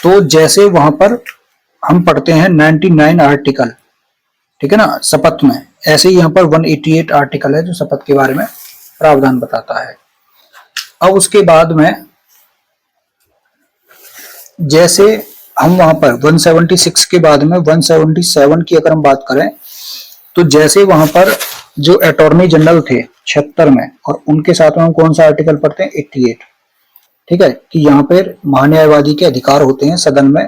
तो जैसे वहां पर हम पढ़ते हैं 99 आर्टिकल, ठीक है ना, शपथ में, ऐसे ही यहाँ पर 188 आर्टिकल है जो शपथ के बारे में प्रावधान बताता है। अब उसके बाद में जैसे हम वहां पर 176 के बाद में 177 की अगर हम बात करें, तो जैसे वहां पर जो अटॉर्नी जनरल थे 76 में, और उनके साथ में हम कौन सा आर्टिकल पढ़ते हैं, 88, ठीक है, कि यहाँ पर महान्यायवादी के अधिकार होते हैं सदन में,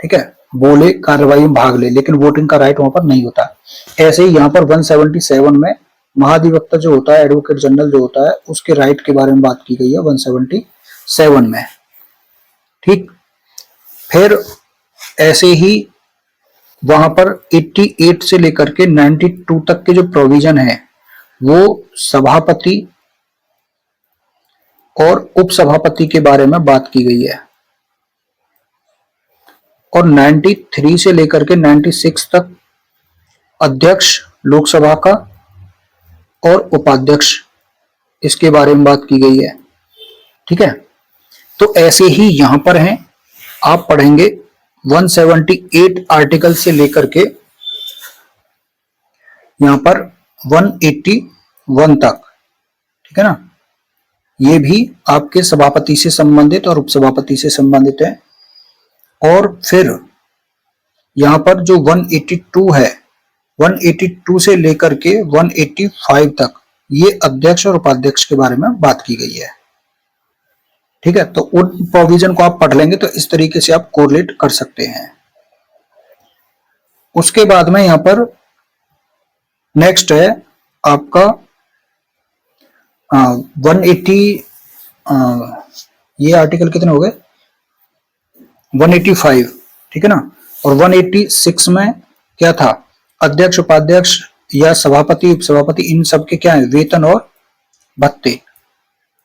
ठीक है, बोले, कार्रवाई में भाग ले, लेकिन वोटिंग का राइट वहां पर नहीं होता। ऐसे ही यहाँ पर 177 में महाधिवक्ता जो होता है, एडवोकेट जनरल जो होता है, उसके राइट के बारे में बात की गई है 177 में, ठीक। फिर ऐसे ही वहां पर 88 से लेकर के 92 तक के जो प्रोविजन है वो सभापति और उपसभापति के बारे में बात की गई है, और 93 से लेकर के 96 तक अध्यक्ष लोकसभा का और उपाध्यक्ष, इसके बारे में बात की गई है, ठीक है। तो ऐसे ही यहां पर हैं, आप पढ़ेंगे 178 आर्टिकल से लेकर के यहां पर 181 तक, ठीक है ना, ये भी आपके सभापति से संबंधित और उपसभापति से संबंधित है। और फिर यहां पर जो 182 है, 182 से लेकर के 185 तक, ये अध्यक्ष और उपाध्यक्ष के बारे में बात की गई है, ठीक है। तो उन प्रोविजन को आप पढ़ लेंगे तो इस तरीके से आप कोरिलेट कर सकते हैं। उसके बाद में यहां पर नेक्स्ट है आपका 180, ये आर्टिकल कितने हो गए, 185, ठीक है ना, और 186 में क्या था, अध्यक्ष, उपाध्यक्ष या सभापति, उपसभापति, इन सब के क्या है, वेतन और भत्ते,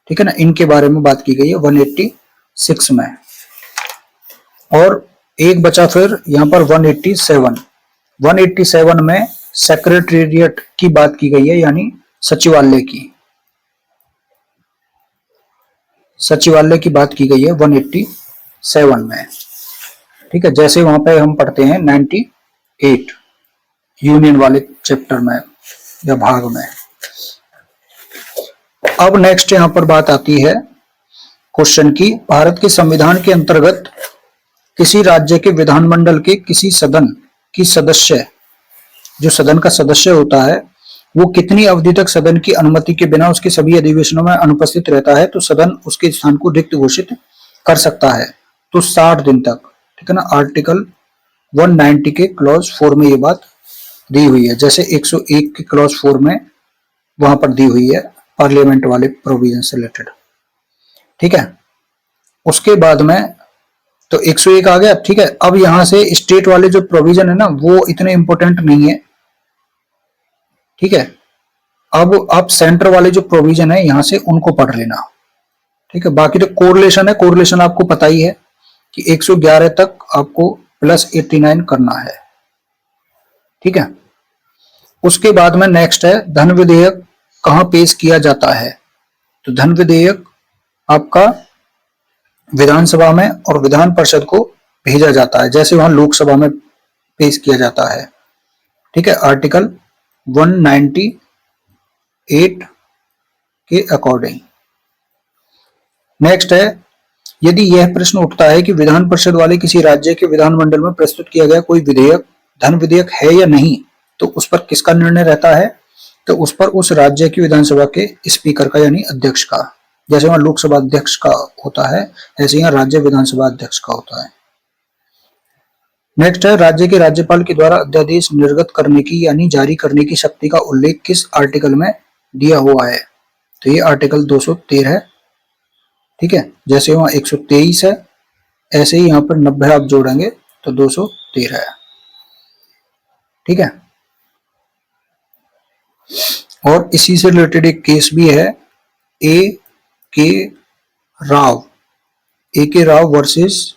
ठीक है ना, इनके बारे में बात की गई है 186 में। और एक बचा फिर यहां पर 187 में सेक्रेटेरिएट की बात की गई है, यानी सचिवालय की बात की गई है 187 में, ठीक है। जैसे वहां पे हम पढ़ते हैं 98 यूनियन वाले चैप्टर में या भाग में। अब नेक्स्ट यहां पर बात आती है क्वेश्चन की, भारत के संविधान के अंतर्गत किसी राज्य के विधानमंडल के किसी सदन की सदस्य, जो सदन का सदस्य होता है, वो कितनी अवधि तक सदन की अनुमति के बिना उसके सभी अधिवेशनों में अनुपस्थित रहता है, तो सदन उसके स्थान को रिक्त घोषित कर सकता है, तो 60 दिन तक, ठीक है ना। आर्टिकल 190 के क्लॉज 4 में ये बात दी हुई है, जैसे 101 की क्लॉज 4 में वहां पर दी हुई है पार्लियामेंट वाले प्रोविजन से रिलेटेड। ठीक है, उसके बाद में तो 101 आ गया। ठीक है, अब यहां से स्टेट वाले जो प्रोविजन है ना वो इतने इंपॉर्टेंट नहीं है। ठीक है, अब आप सेंटर वाले जो प्रोविजन है यहां से उनको पढ़ लेना। ठीक है, बाकी तो कोरिलेशन है, कोरिलेशन आपको पता ही है कि 111 तक आपको +89 करना है। ठीक है, उसके बाद में नेक्स्ट है धन विधेयक कहां पेश किया जाता है। तो धन विधेयक आपका विधानसभा में और विधान परिषद को भेजा जाता है, जैसे वहां लोकसभा में पेश किया जाता है। ठीक है, आर्टिकल 198 के अकॉर्डिंग। नेक्स्ट है, यदि यह प्रश्न उठता है कि विधान परिषद वाले किसी राज्य के विधानमंडल में प्रस्तुत किया गया कोई विधेयक धन विधेयक है या नहीं, तो उस पर किसका निर्णय रहता है। तो उस पर उस राज्य की विधानसभा के स्पीकर का यानी अध्यक्ष का। जैसे वहां लोकसभा अध्यक्ष का होता है, ऐसे यहाँ राज्य विधानसभा अध्यक्ष का होता है। नेक्स्ट है, राज्य के राज्यपाल के द्वारा अध्यादेश निर्गत करने की यानी जारी करने की शक्ति का उल्लेख किस आर्टिकल में दिया हुआ है। तो ये आर्टिकल 213 है। ठीक है, जैसे वहां 123 है, ऐसे ही यहाँ पर 90 आप जोड़ेंगे तो 213 है। ठीक है, और इसी से रिलेटेड एक केस भी है, ए के Rao versus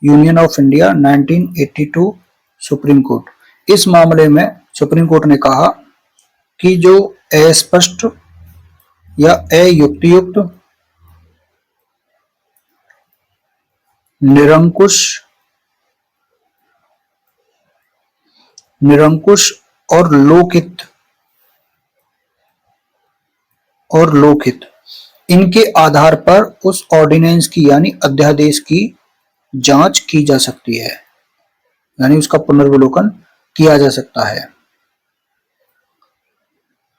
Union of India 1982 supreme court. इस मामले में सुप्रीम कोर्ट ने कहा कि जो अस्पष्ट या अयुक्तियुक्त, निरंकुश और लोकहित इनके आधार पर उस ऑर्डिनेंस की यानी अध्यादेश की जांच की जा सकती है, यानी उसका पुनर्विलोकन किया जा सकता है।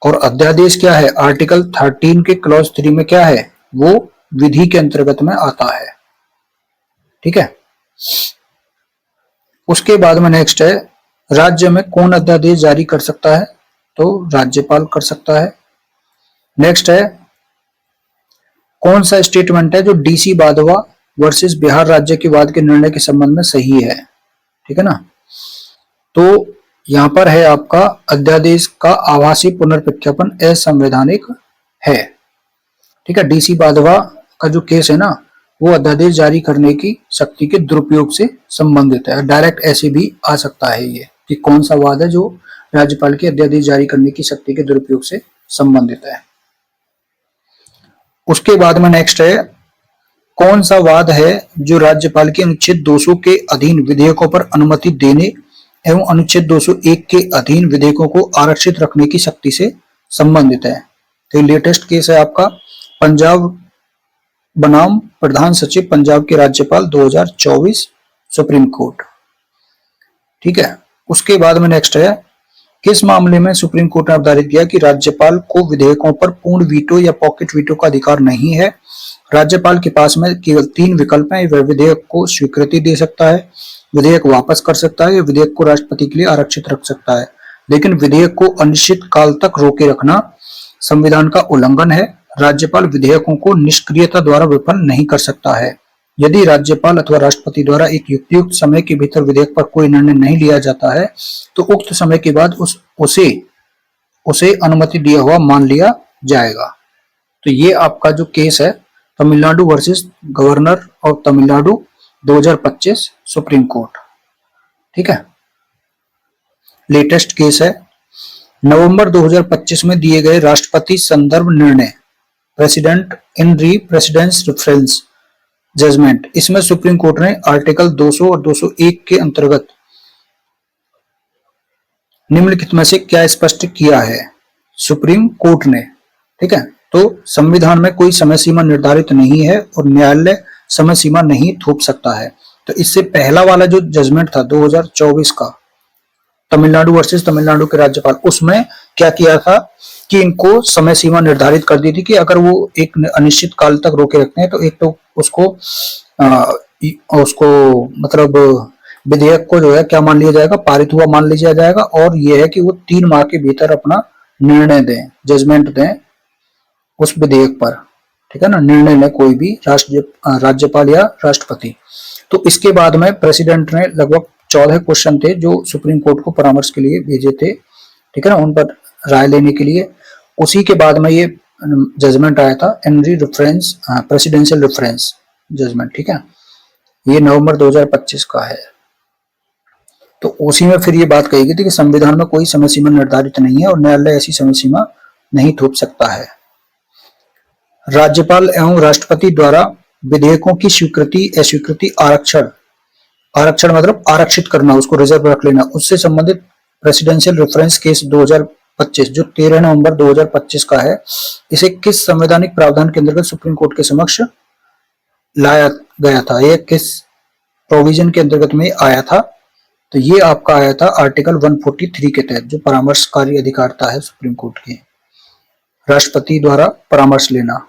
और अध्यादेश क्या है, आर्टिकल 13 के क्लॉज 3 में क्या है, वो विधि के अंतर्गत में आता है। ठीक है, उसके बाद में नेक्स्ट है, राज्य में कौन अध्यादेश जारी कर सकता है। तो राज्यपाल कर सकता है। नेक्स्ट है, कौन सा स्टेटमेंट है जो डीसी बाधवा वर्सेस बिहार राज्य के वाद के निर्णय के संबंध में सही है। ठीक है ना, तो यहां पर है आपका अध्यादेश का आभासी पुनर्प्रख्यापन असंवैधानिक है। ठीक है, डीसी बाधवा का जो केस है ना वो अध्यादेश जारी करने की शक्ति के दुरुपयोग से संबंधित है। डायरेक्ट ऐसे भी आ सकता है ये कि कौन सा वाद है जो राज्यपाल की अध्यादेश जारी करने की शक्ति के दुरुपयोग से संबंधित है। उसके बाद में नेक्स्ट है, कौन सा वाद है जो राज्यपाल के अनुच्छेद 200 के अधीन विधेयकों पर अनुमति देने एवं अनुच्छेद 201 के अधीन विधेयकों को आरक्षित रखने की शक्ति से संबंधित है। तो लेटेस्ट केस है आपका पंजाब बनाम प्रधान सचिव पंजाब के राज्यपाल 2024 सुप्रीम कोर्ट। ठीक है, उसके बाद में नेक्स्ट है, किस मामले में सुप्रीम कोर्ट ने अवधारित किया कि राज्यपाल को विधेयकों पर पूर्ण वीटो या पॉकेट वीटो का अधिकार नहीं है। राज्यपाल के पास में केवल 3 विकल्प हैं, वह विधेयक को स्वीकृति दे सकता है, विधेयक वापस कर सकता है या विधेयक को राष्ट्रपति के लिए आरक्षित रख सकता है। लेकिन विधेयक को अनिश्चित काल तक रोके रखना संविधान का उल्लंघन है। राज्यपाल विधेयकों को निष्क्रियता द्वारा विफल नहीं कर सकता है। यदि राज्यपाल अथवा राष्ट्रपति द्वारा एक युक्तियुक्त समय के भीतर विधेयक पर कोई निर्णय नहीं लिया जाता है तो उक्त समय के बाद उसे अनुमति दिया हुआ मान लिया जाएगा। तो ये आपका जो केस है Tamil Nadu versus governor of Tamil Nadu 2025 supreme Court. ठीक है, लेटेस्ट केस है, नवंबर 2025 में दिए गए राष्ट्रपति संदर्भ निर्णय प्रेसिडेंट इन री प्रेसिडेंस रेफरेंस जजमेंट, इसमें सुप्रीम कोर्ट ने आर्टिकल 200 और 201 के अंतर्गत निम्नलिखित में से क्या स्पष्ट किया है सुप्रीम कोर्ट ने। ठीक है, तो संविधान में कोई समय सीमा निर्धारित नहीं है और न्यायालय समय सीमा नहीं थोप सकता है। तो इससे पहला वाला जो जजमेंट था 2024 का तमिलनाडु वर्सेस तमिलनाडु के राज्यपाल, उसमें क्या किया था कि इनको समय सीमा निर्धारित कर दी थी कि अगर वो एक अनिश्चित काल तक रोके रखते हैं तो एक तो उसको मतलब विधेयक को जो है क्या मान लिया जाएगा, पारित हुआ मान लिया जाएगा। और ये है कि वो 3 माह के भीतर अपना निर्णय दें, जजमेंट दें उस विधेयक पर, ठीक है ना, निर्णय लें कोई भी राज्यपाल या राष्ट्रपति। तो इसके बाद में प्रेसिडेंट ने लगभग 14 क्वेश्चन थे जो सुप्रीम कोर्ट को परामर्श के लिए भेजे थे, ठीक है ना, उन पर राय लेने के लिए। उसी के बाद में ये जजमेंट आया था, in re reference presidential reference judgment, ठीक है, ये नवंबर 2025 का है। तो उसी में फिर ये बात कही गई थी कि संविधान में कोई समय सीमा निर्धारित नहीं है और न्यायालय ऐसी समय सीमा नहीं थोप सकता है। राज्यपाल एवं राष्ट्रपति द्वारा विधेयकों की स्वीकृति, अस्वीकृति, आरक्षण, आरक्षण मतलब आरक्षित करना, उसको रिजर्व रख लेना, उससे संबंधित प्रेसिडेंशियल रेफरेंस केस 2025 जो 13 नवंबर 2025 का है, इसे किस संवैधानिक प्रावधान के अंतर्गत सुप्रीम कोर्ट के समक्ष लाया गया था, यह किस प्रोविजन के अंतर्गत में आया था? तो ये आपका आया था आर्टिकल 143 के तहत, जो परामर्शकारी अधिकारता है सुप्रीम कोर्ट की, राष्ट्रपति द्वारा परामर्श लेना।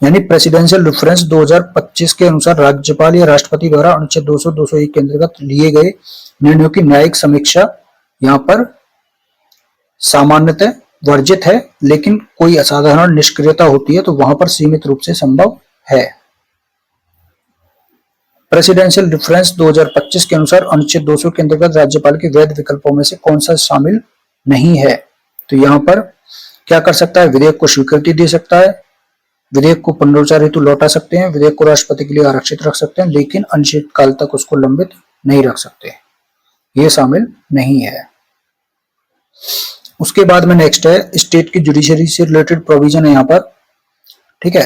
यानी प्रेसिडेंशियल रेफरेंस 2025 के अनुसार राज्यपाल या राष्ट्रपति द्वारा अनुच्छेद 200, 201 के अंतर्गत लिए गए निर्णयों की न्यायिक समीक्षा यहाँ पर सामान्यतः वर्जित है, लेकिन कोई असाधारण निष्क्रियता होती है तो वहां पर सीमित रूप से संभव है। प्रेसिडेंशियल रेफरेंस 2025 के अनुसार अनुच्छेद 200 के अंतर्गत राज्यपाल के वैध विकल्पों में से कौन सा शामिल नहीं है? तो यहाँ पर क्या कर सकता है? विधेयक को स्वीकृति दे सकता है, विधेयक को पुनरुच्चार हेतु लौटा सकते हैं, विधेयक को राष्ट्रपति के लिए आरक्षित रख सकते हैं, लेकिन अनिश्चितकाल तक उसको लंबित नहीं रख सकते, ये शामिल नहीं है। उसके बाद में नेक्स्ट है स्टेट की जुडिशरी से रिलेटेड प्रोविजन है यहाँ पर, ठीक है,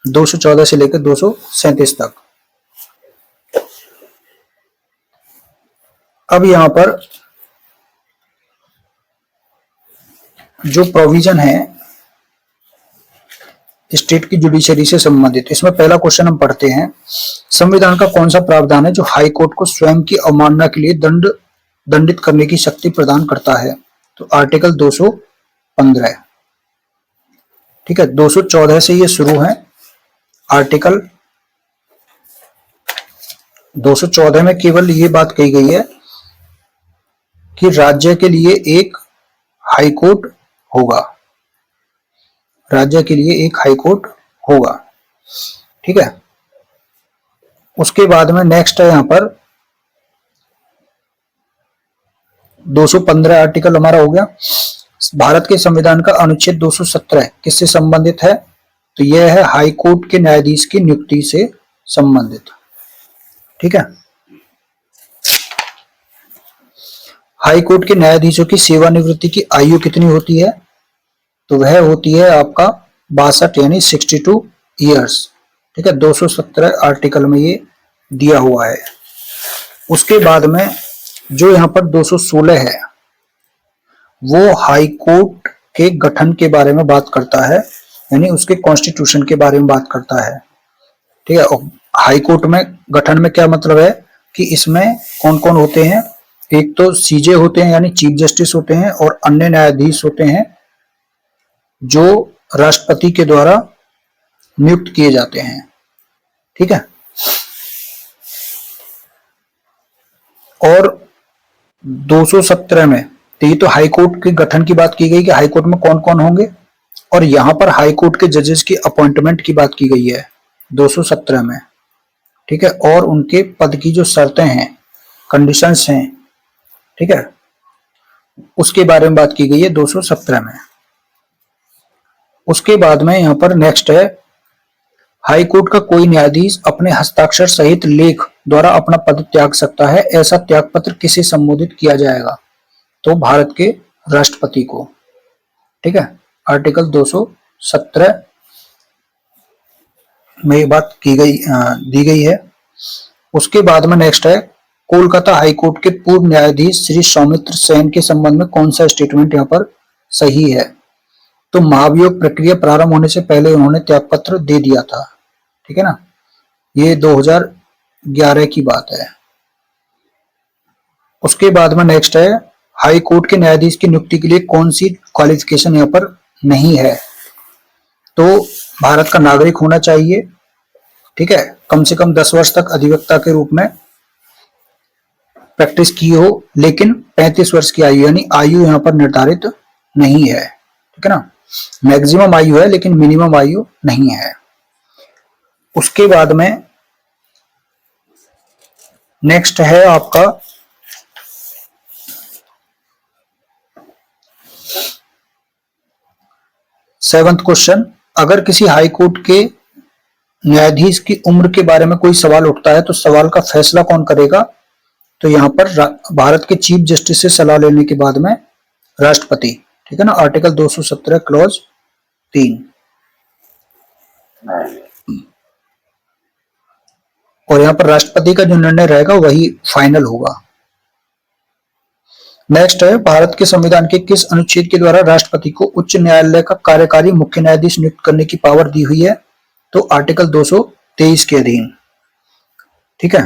214 से लेकर 237 तक। अब यहाँ पर जो प्रोविजन है स्टेट की जुडिशरी से संबंधित, इसमें पहला क्वेश्चन हम पढ़ते हैं, संविधान का कौन सा प्रावधान है जो हाई कोर्ट को स्वयं की अवमानना के लिए दंडित करने की शक्ति प्रदान करता है? तो आर्टिकल 215, ठीक है, 214 से ये शुरू है। आर्टिकल 214 में केवल ये बात कही गई है कि राज्य के लिए एक हाई कोर्ट होगा, राज्य के लिए एक हाई कोर्ट होगा, ठीक है। उसके बाद में नेक्स्ट है यहाँ पर 215 आर्टिकल हमारा हो गया। भारत के संविधान का अनुच्छेद 217 किससे संबंधित है? तो यह है हाई कोर्ट के न्यायाधीश की नियुक्ति से संबंधित, ठीक है। हाई कोर्ट के न्यायाधीशों की सेवानिवृत्ति की आयु कितनी होती है? तो वह होती है आपका 62 यानी 62 ईयर्स, ठीक है, 217 आर्टिकल में ये दिया हुआ है। उसके बाद में जो यहाँ पर 216 है वो हाई कोर्ट के गठन के बारे में बात करता है, यानी उसके कॉन्स्टिट्यूशन के बारे में बात करता है, ठीक है। हाई कोर्ट में गठन में क्या मतलब है कि इसमें कौन कौन होते हैं? एक तो सीजे होते हैं यानी चीफ जस्टिस होते हैं, और अन्य न्यायाधीश होते हैं जो राष्ट्रपति के द्वारा नियुक्त किए जाते हैं, ठीक है। और 217 में तो ये तो हाई कोर्ट के गठन की बात की गई कि हाई कोर्ट में कौन कौन होंगे, और यहां पर हाई कोर्ट के जजेस की अपॉइंटमेंट की बात की गई है 217 में, ठीक है, और उनके पद की जो शर्तें हैं, कंडीशंस हैं, ठीक है, उसके बारे में बात की गई है 217 में। उसके बाद में यहां पर नेक्स्ट है, हाई कोर्ट का कोई न्यायाधीश अपने हस्ताक्षर सहित लेख द्वारा अपना पद त्याग सकता है, ऐसा त्यागपत्र किसे संबोधित किया जाएगा? तो भारत के राष्ट्रपति को, ठीक है, आर्टिकल 217 में ये बात की गई दी गई है। उसके बाद में नेक्स्ट है, कोलकाता हाई कोर्ट के पूर्व न्यायाधीश श्री सौमित्र सेन के संबंध में कौन सा स्टेटमेंट यहाँ पर सही है? तो महाभियोग प्रक्रिया प्रारंभ होने से पहले उन्होंने त्यागपत्र दे दिया था, ठीक है ना, ये 2011 की बात है। उसके बाद में नेक्स्ट है, हाई कोर्ट के न्यायाधीश की नियुक्ति के लिए कौन सी क्वालिफिकेशन यहाँ पर नहीं है? तो भारत का नागरिक होना चाहिए, ठीक है, कम से कम 10 वर्ष तक अधिवक्ता के रूप में प्रैक्टिस की हो, लेकिन 35 वर्ष की आयु, यानी आयु यहाँ पर निर्धारित नहीं है, ठीक है ना। मैक्सिमम आयु है लेकिन मिनिमम आयु नहीं है। उसके बाद में नेक्स्ट है आपका सेवंथ क्वेश्चन, अगर किसी हाई कोर्ट के न्यायाधीश की उम्र के बारे में कोई सवाल उठता है तो सवाल का फैसला कौन करेगा? तो यहाँ पर भारत के चीफ जस्टिस से सलाह लेने के बाद में राष्ट्रपति, ठीक है ना, आर्टिकल 217 क्लॉज 3। और यहाँ पर राष्ट्रपति का जो निर्णय रहेगा वही फाइनल होगा। नेक्स्ट है, भारत के संविधान के किस अनुच्छेद के द्वारा राष्ट्रपति को उच्च न्यायालय का कार्यकारी मुख्य न्यायाधीश नियुक्त करने की पावर दी हुई है? तो आर्टिकल 223 के अधीन, ठीक है।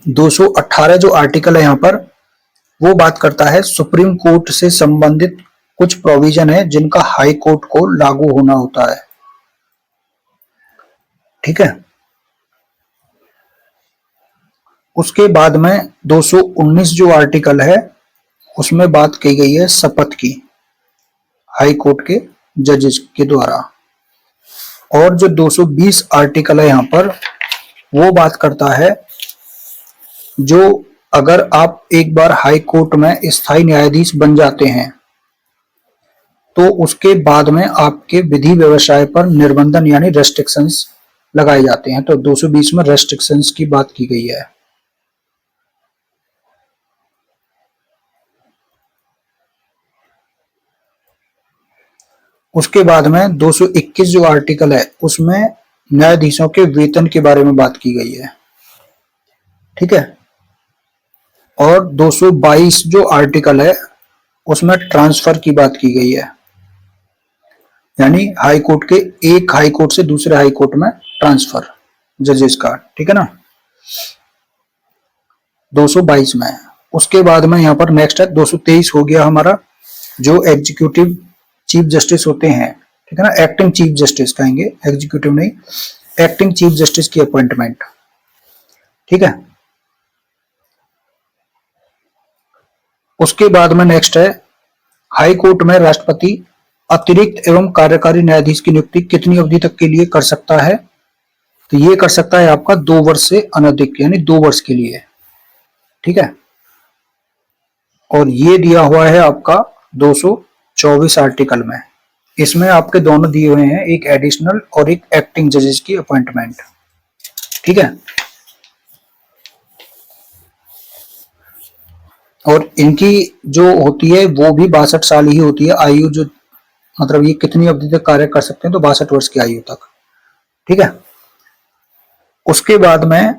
218 जो आर्टिकल है यहाँ पर वो बात करता है सुप्रीम कोर्ट से संबंधित कुछ प्रोविजन है जिनका हाई कोर्ट को लागू होना होता है, ठीक है। उसके बाद में 219 जो आर्टिकल है उसमें बात की गई है शपथ की हाई कोर्ट के जजेस के द्वारा। और जो 220 आर्टिकल है यहाँ पर वो बात करता है जो अगर आप एक बार हाई कोर्ट में स्थायी न्यायाधीश बन जाते हैं तो उसके बाद में आपके विधि व्यवसाय पर निर्बंधन यानी रेस्ट्रिक्शंस लगाए जाते हैं। तो 220 में रेस्ट्रिक्शंस की बात की गई है। उसके बाद में 221 जो आर्टिकल है उसमें न्यायाधीशों के वेतन के बारे में बात की गई है, ठीक है। और 222 जो आर्टिकल है उसमें ट्रांसफर की बात की गई है, यानी हाई कोर्ट के एक हाई कोर्ट से दूसरे हाई कोर्ट में ट्रांसफर जजेस का, ठीक है ना, 222 में। उसके बाद में यहाँ पर नेक्स्ट है 223 हो गया हमारा, जो एग्जीक्यूटिव चीफ जस्टिस होते हैं, ठीक है ना, एक्टिंग चीफ जस्टिस कहेंगे, एग्जीक्यूटिव नहीं, एक्टिंग चीफ जस्टिस की अपॉइंटमेंट, ठीक है। उसके बाद में नेक्स्ट है हाई कोर्ट में राष्ट्रपति अतिरिक्त एवं कार्यकारी न्यायाधीश की नियुक्ति कितनी अवधि तक के लिए कर सकता है? तो ये कर सकता है आपका 2 वर्ष से अनधिक, यानी 2 वर्ष के लिए, ठीक है। और ये दिया हुआ है आपका 224 आर्टिकल में। इसमें आपके दोनों दिए हुए हैं, एक एडिशनल और एक एक्टिंग जजेस की अपॉइंटमेंट, ठीक है। और इनकी जो होती है वो भी 62 साल ही होती है आयु, जो मतलब ये कितनी अवधि तक कार्य कर सकते हैं? तो 62 वर्ष की आयु तक, ठीक है। उसके बाद में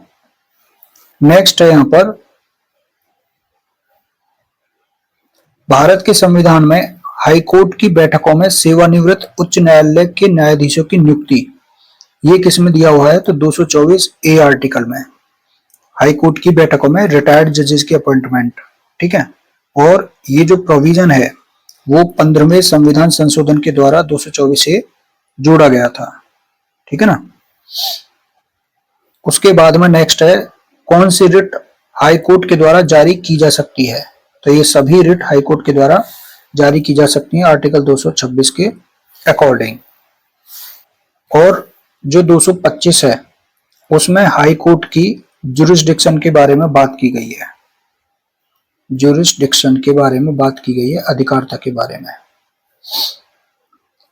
नेक्स्ट है यहाँ पर भारत के संविधान में हाईकोर्ट की बैठकों में सेवानिवृत्त उच्च न्यायालय के न्यायाधीशों की नियुक्ति ये किस में दिया हुआ है? तो 224 ए आर्टिकल में हाईकोर्ट की बैठकों में रिटायर्ड जजेस की अपॉइंटमेंट, ठीक है। और ये जो प्रोविजन है वो 15वें संविधान संशोधन के द्वारा 224 से जोड़ा गया था, ठीक है ना। उसके बाद में नेक्स्ट है कौन सी रिट हाई कोर्ट के द्वारा जारी की जा सकती है? तो ये सभी रिट हाई कोर्ट के द्वारा जारी की जा सकती है आर्टिकल 226 के अकॉर्डिंग। और जो 225 है उसमें हाई कोर्ट की जुरिस्डिक्शन के बारे में बात की गई है, जुरिस्डिक्शन के बारे में बात की गई है, अधिकारता के बारे में।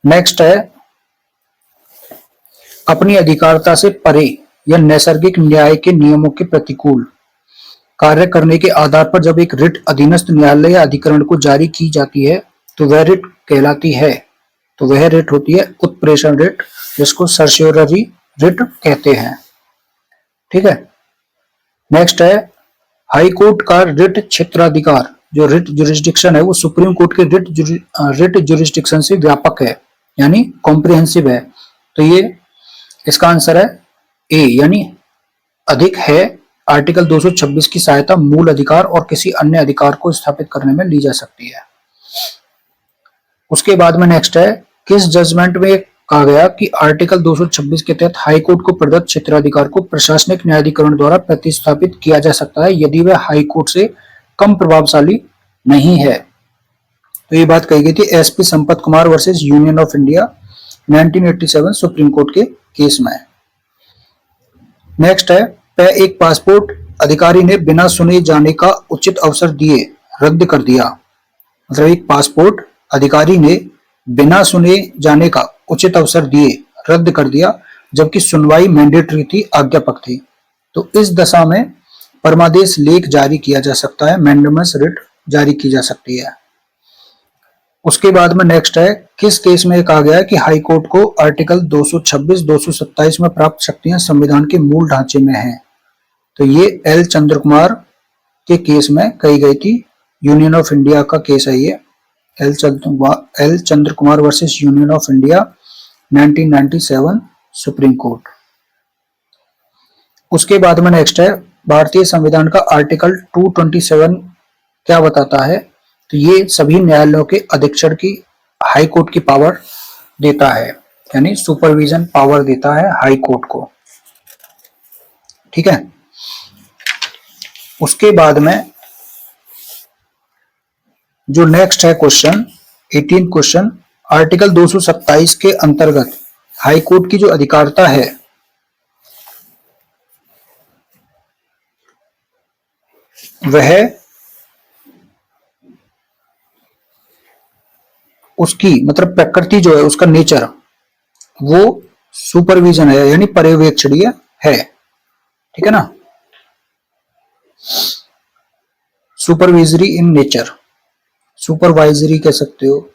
नेक्स्ट है अपनी अधिकारता से परे या नैसर्गिक न्याय के नियमों के प्रतिकूल कार्य करने के आधार पर जब एक रिट अधीनस्थ न्यायालय या अधिकरण को जारी की जाती है तो वह रिट कहलाती है। तो वह रिट होती है उत्प्रेषण रिट, जिसको सर्शियोररी रिट कहते हैं, ठीक है। नेक्स्ट है हाई कोर्ट का रिट क्षेत्राधिकार, जो रिट जुरिस्डिक्शन है वो सुप्रीम कोर्ट के रिट जुरिस्डिक्शन से व्यापक है, यानी कॉम्प्रिहेंसिव है। तो ये इसका आंसर है ए, यानी अधिक है। आर्टिकल 226 की सहायता मूल अधिकार और किसी अन्य अधिकार को स्थापित करने में ली जा सकती है। उसके बाद में नेक्स्ट है किस जजमेंट में कहा गया कि आर्टिकल 226 के तहत हाई कोर्ट को प्रदत्त क्षेत्राधिकार को प्रशासनिक न्यायाधिकरण द्वारा प्रतिस्थापित किया जा सकता है यदि वह हाई कोर्ट से कम प्रभावशाली नहीं है। तो ये बात कही गई थी S P Sampath Kumar versus Union of India 1987 Supreme Court के केस में। नेक्स्ट है, एक पासपोर्ट अधिकारी ने बिना सुने जाने का उचित अवसर दिए रद्द कर दिया। मतलब एक पासपोर्ट अधिकारी ने बिना सुने जाने का उचित अवसर दिए रद्द कर दिया, जबकि सुनवाई मैंडेटरी थी, आज्ञापक थी। तो इस दशा में परमादेश लेख जारी किया जा सकता है, मैंडेमस रिट जारी की जा सकती है। उसके बाद में नेक्स्ट है, किस केस में कहा गया है कि हाई कोर्ट को आर्टिकल 226, 227 में प्राप्त शक्तियां संविधान के मूल ढांचे में हैं। तो ये एल चंद्र कुमार के केस में कही गई थी, यूनियन ऑफ इंडिया का केस है ये, L Chandra Kumar versus Union of India 1997 supreme court. उसके बाद में नेक्स्ट है, भारतीय संविधान का आर्टिकल 227 क्या बताता है? तो ये सभी न्यायालयों के अधीक्षण की हाई कोर्ट की पावर देता है, यानी सुपरविजन पावर देता है हाई कोर्ट को। ठीक है। उसके बाद में जो नेक्स्ट है क्वेश्चन 18 क्वेश्चन, आर्टिकल 227 के अंतर्गत हाई कोर्ट की जो अधिकारिता है वह उसकी मतलब प्रकृति जो है, उसका नेचर वो सुपरविजन है, यानी पर्यवेक्षणीय है। ठीक है ना, सुपरवाइजरी इन नेचर, सुपरवाइजरी कह सकते हो।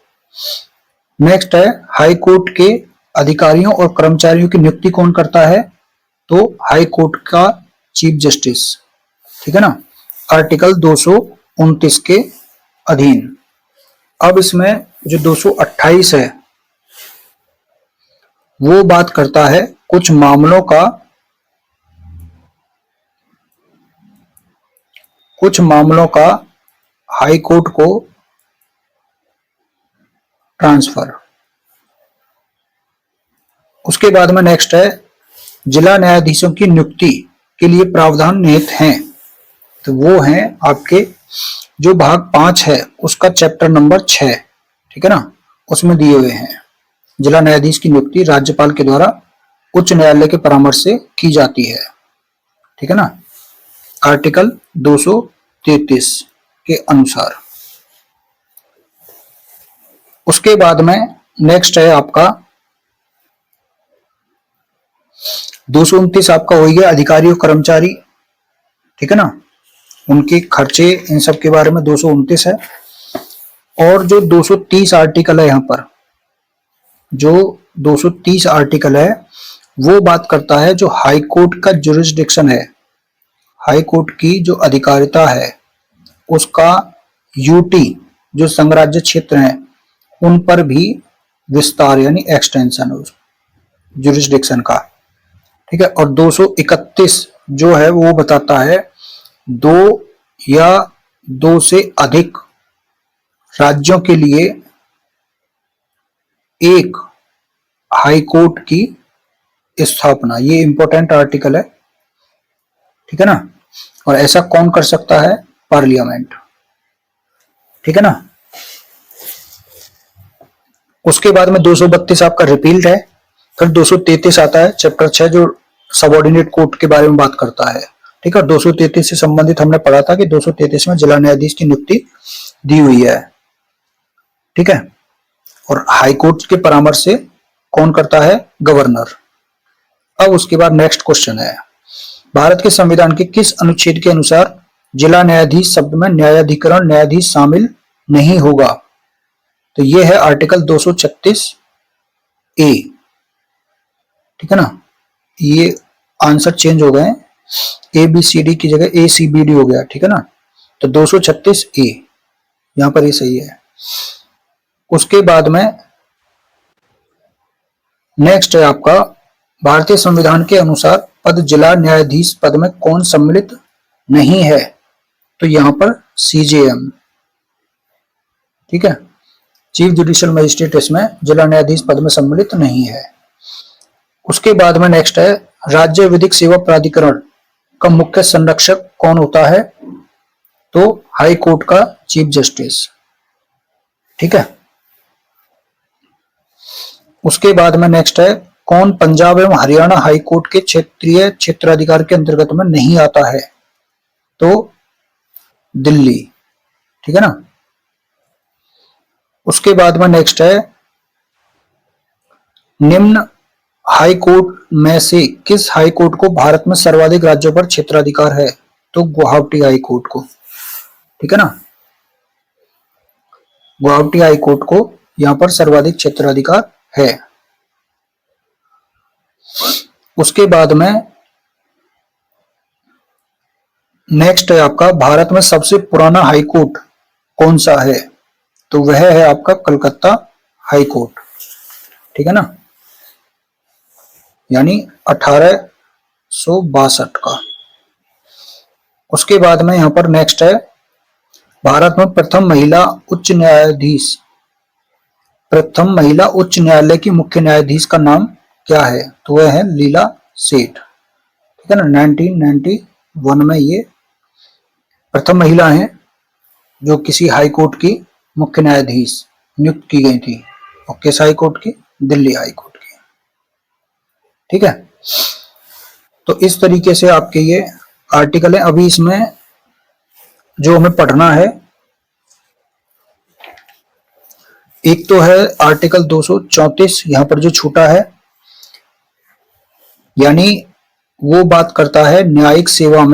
नेक्स्ट है, हाई कोर्ट के अधिकारियों और कर्मचारियों की नियुक्ति कौन करता है? तो हाई कोर्ट का चीफ जस्टिस। ठीक है ना, आर्टिकल 229 के अधीन। अब इसमें जो 228 है वो बात करता है कुछ मामलों का हाई कोर्ट को ट्रांसफर। उसके बाद में नेक्स्ट है, जिला न्यायाधीशों की नियुक्ति के लिए प्रावधान निहित हैं। तो वो हैं आपके जो भाग 5 है उसका चैप्टर नंबर 6, ठीक है ना, उसमें दिए हुए हैं। जिला न्यायाधीश की नियुक्ति राज्यपाल के द्वारा उच्च न्यायालय के परामर्श से की जाती है। ठीक है ना, आर्टिकल 233 के अनुसार। उसके बाद में नेक्स्ट है आपका 229 आपका हो गया अधिकारी और कर्मचारी। ठीक है ना, उनके खर्चे इन सब के बारे में 229 है। और जो 230 आर्टिकल है, यहाँ पर जो 230 आर्टिकल है वो बात करता है जो हाई कोर्ट का जुरिस्डिक्शन है, हाई कोर्ट की जो अधिकारिता है उसका यूटी जो संघराज्य क्षेत्र है उन पर भी विस्तार यानी एक्सटेंशन जुरिस्डिक्शन का। ठीक है। और 231 जो है वो बताता है 2 या 2 से अधिक राज्यों के लिए एक हाई कोर्ट की स्थापना। ये इंपॉर्टेंट आर्टिकल है। ठीक है ना, और ऐसा कौन कर सकता है? पार्लियामेंट। ठीक है ना। उसके बाद में 232 आपका रिपील्ड है। फिर 233 आता है चैप्टर 6 जो सबऑर्डिनेट कोर्ट के बारे में बात करता है। ठीक है, 233 से संबंधित हमने पढ़ा था कि 233 में जिला न्यायाधीश की नियुक्ति दी हुई है। ठीक है, और हाई कोर्ट के परामर्श से कौन करता है? गवर्नर। अब उसके बाद नेक्स्ट क्वेश्चन है, भारत के संविधान के किस अनुच्छेद के अनुसार जिला न्यायाधीश शब्द में न्यायाधिकरण न्यायाधीश शामिल नहीं होगा? तो यह है आर्टिकल 236 ए। ठीक है ना, ये आंसर चेंज हो गए, ए बी सी डी की जगह ए सी बी डी हो गया। ठीक है ना, तो 236 ए यहां पर ये सही है। उसके बाद में नेक्स्ट है आपका, भारतीय संविधान के अनुसार पद जिला न्यायाधीश पद में कौन सम्मिलित नहीं है? तो यहां पर सीजेएम। ठीक है, चीफ जुडिशियल मजिस्ट्रेट इसमें जिला न्यायाधीश पद में सम्मिलित नहीं है। उसके बाद में नेक्स्ट है राज्य विधिक सेवा प्राधिकरण का मुख्य संरक्षक कौन होता है? तो हाई कोर्ट का चीफ जस्टिस। ठीक है। उसके बाद में नेक्स्ट है कौन पंजाब एवं हरियाणा हाई कोर्ट के क्षेत्रीय क्षेत्राधिकार के अंतर्गत में नहीं आता है? तो दिल्ली। ठीक है ना। उसके बाद में नेक्स्ट है निम्न हाई कोर्ट में से किस हाई कोर्ट को भारत में सर्वाधिक राज्यों पर क्षेत्राधिकार है? तो गुवाहाटी हाई कोर्ट को। ठीक है ना। गुवाहाटी हाई कोर्ट को यहां पर सर्वाधिक क्षेत्राधिकार है। उसके बाद में नेक्स्ट है आपका भारत में सबसे पुराना हाई कोर्ट कौन सा है? तो वह है आपका कलकत्ता हाई कोर्ट। ठीक है ना, यानी 1862 का। उसके बाद में यहां पर नेक्स्ट है भारत में प्रथम महिला उच्च न्यायालय की मुख्य न्यायाधीश का नाम क्या है? तो वह है लीला सेठ। ठीक है ना। 1991 में ये प्रथम महिला हैं जो किसी हाई कोर्ट की मुख्य न्यायाधीश नियुक्त की गई थी। और किस हाई कोर्ट की? दिल्ली हाई कोर्ट की। ठीक है। तो इस तरीके से आपके ये आर्टिकल है। अभी इसमें जो हमें पढ़ना है, एक तो है आर्टिकल 234, यहां पर जो छूटा है, यानी वो बात करता है न्यायिक सेवा